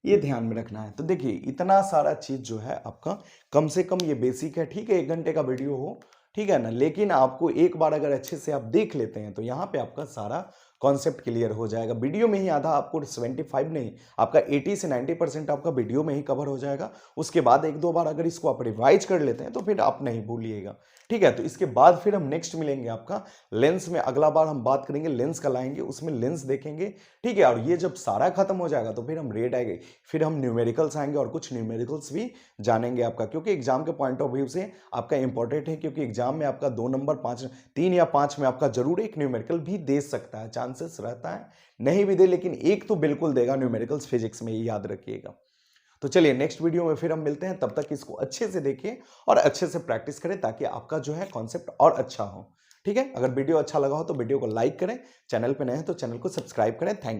ये ध्यान में रखना है। तो देखिए इतना सारा चीज जो है आपका, कम से कम ये बेसिक है। ठीक है, 1 घंटे का वीडियो हो, ठीक है ना। लेकिन आपको एक बार अगर अच्छे से आप देख लेते हैं तो यहाँ पे आपका सारा कॉन्सेप्ट क्लियर हो जाएगा। वीडियो में ही आधा आपको 75 नहीं, आपका 80 से 90% आपका वीडियो में ही कवर हो जाएगा। उसके बाद एक दो बार अगर इसको आप रिवाइज कर लेते हैं तो फिर आप नहीं भूलिएगा, ठीक है। तो इसके बाद फिर हम नेक्स्ट मिलेंगे आपका लेंस में, अगला बार हम बात करेंगे लेंस का लाएंगे, उसमें लेंस देखेंगे, ठीक है। और ये जब सारा खत्म हो जाएगा तो फिर हम रेड आएंगे, फिर हम न्यूमेरिकल्स आएंगे और कुछ न्यूमेरिकल्स भी जानेंगे आपका, क्योंकि एग्जाम के पॉइंट ऑफ व्यू से आपका इंपॉर्टेंट है, क्योंकि एग्जाम में आपका 2 नंबर 5 3 या 5 में आपका जरूर एक न्यूमेरिकल भी दे सकता है, चांसेस रहता है नहीं भी दे, लेकिन एक तो बिल्कुल देगा न्यूमेरिकल्स फिजिक्स में, ये याद रखिएगा। तो चलिए नेक्स्ट वीडियो में फिर हम मिलते हैं, तब तक इसको अच्छे से देखिए और अच्छे से प्रैक्टिस करें ताकि आपका जो है कॉन्सेप्ट और अच्छा हो, ठीक है। अगर वीडियो अच्छा लगा हो तो वीडियो को लाइक करें, चैनल पे नए हैं तो चैनल को सब्सक्राइब करें। Thank you.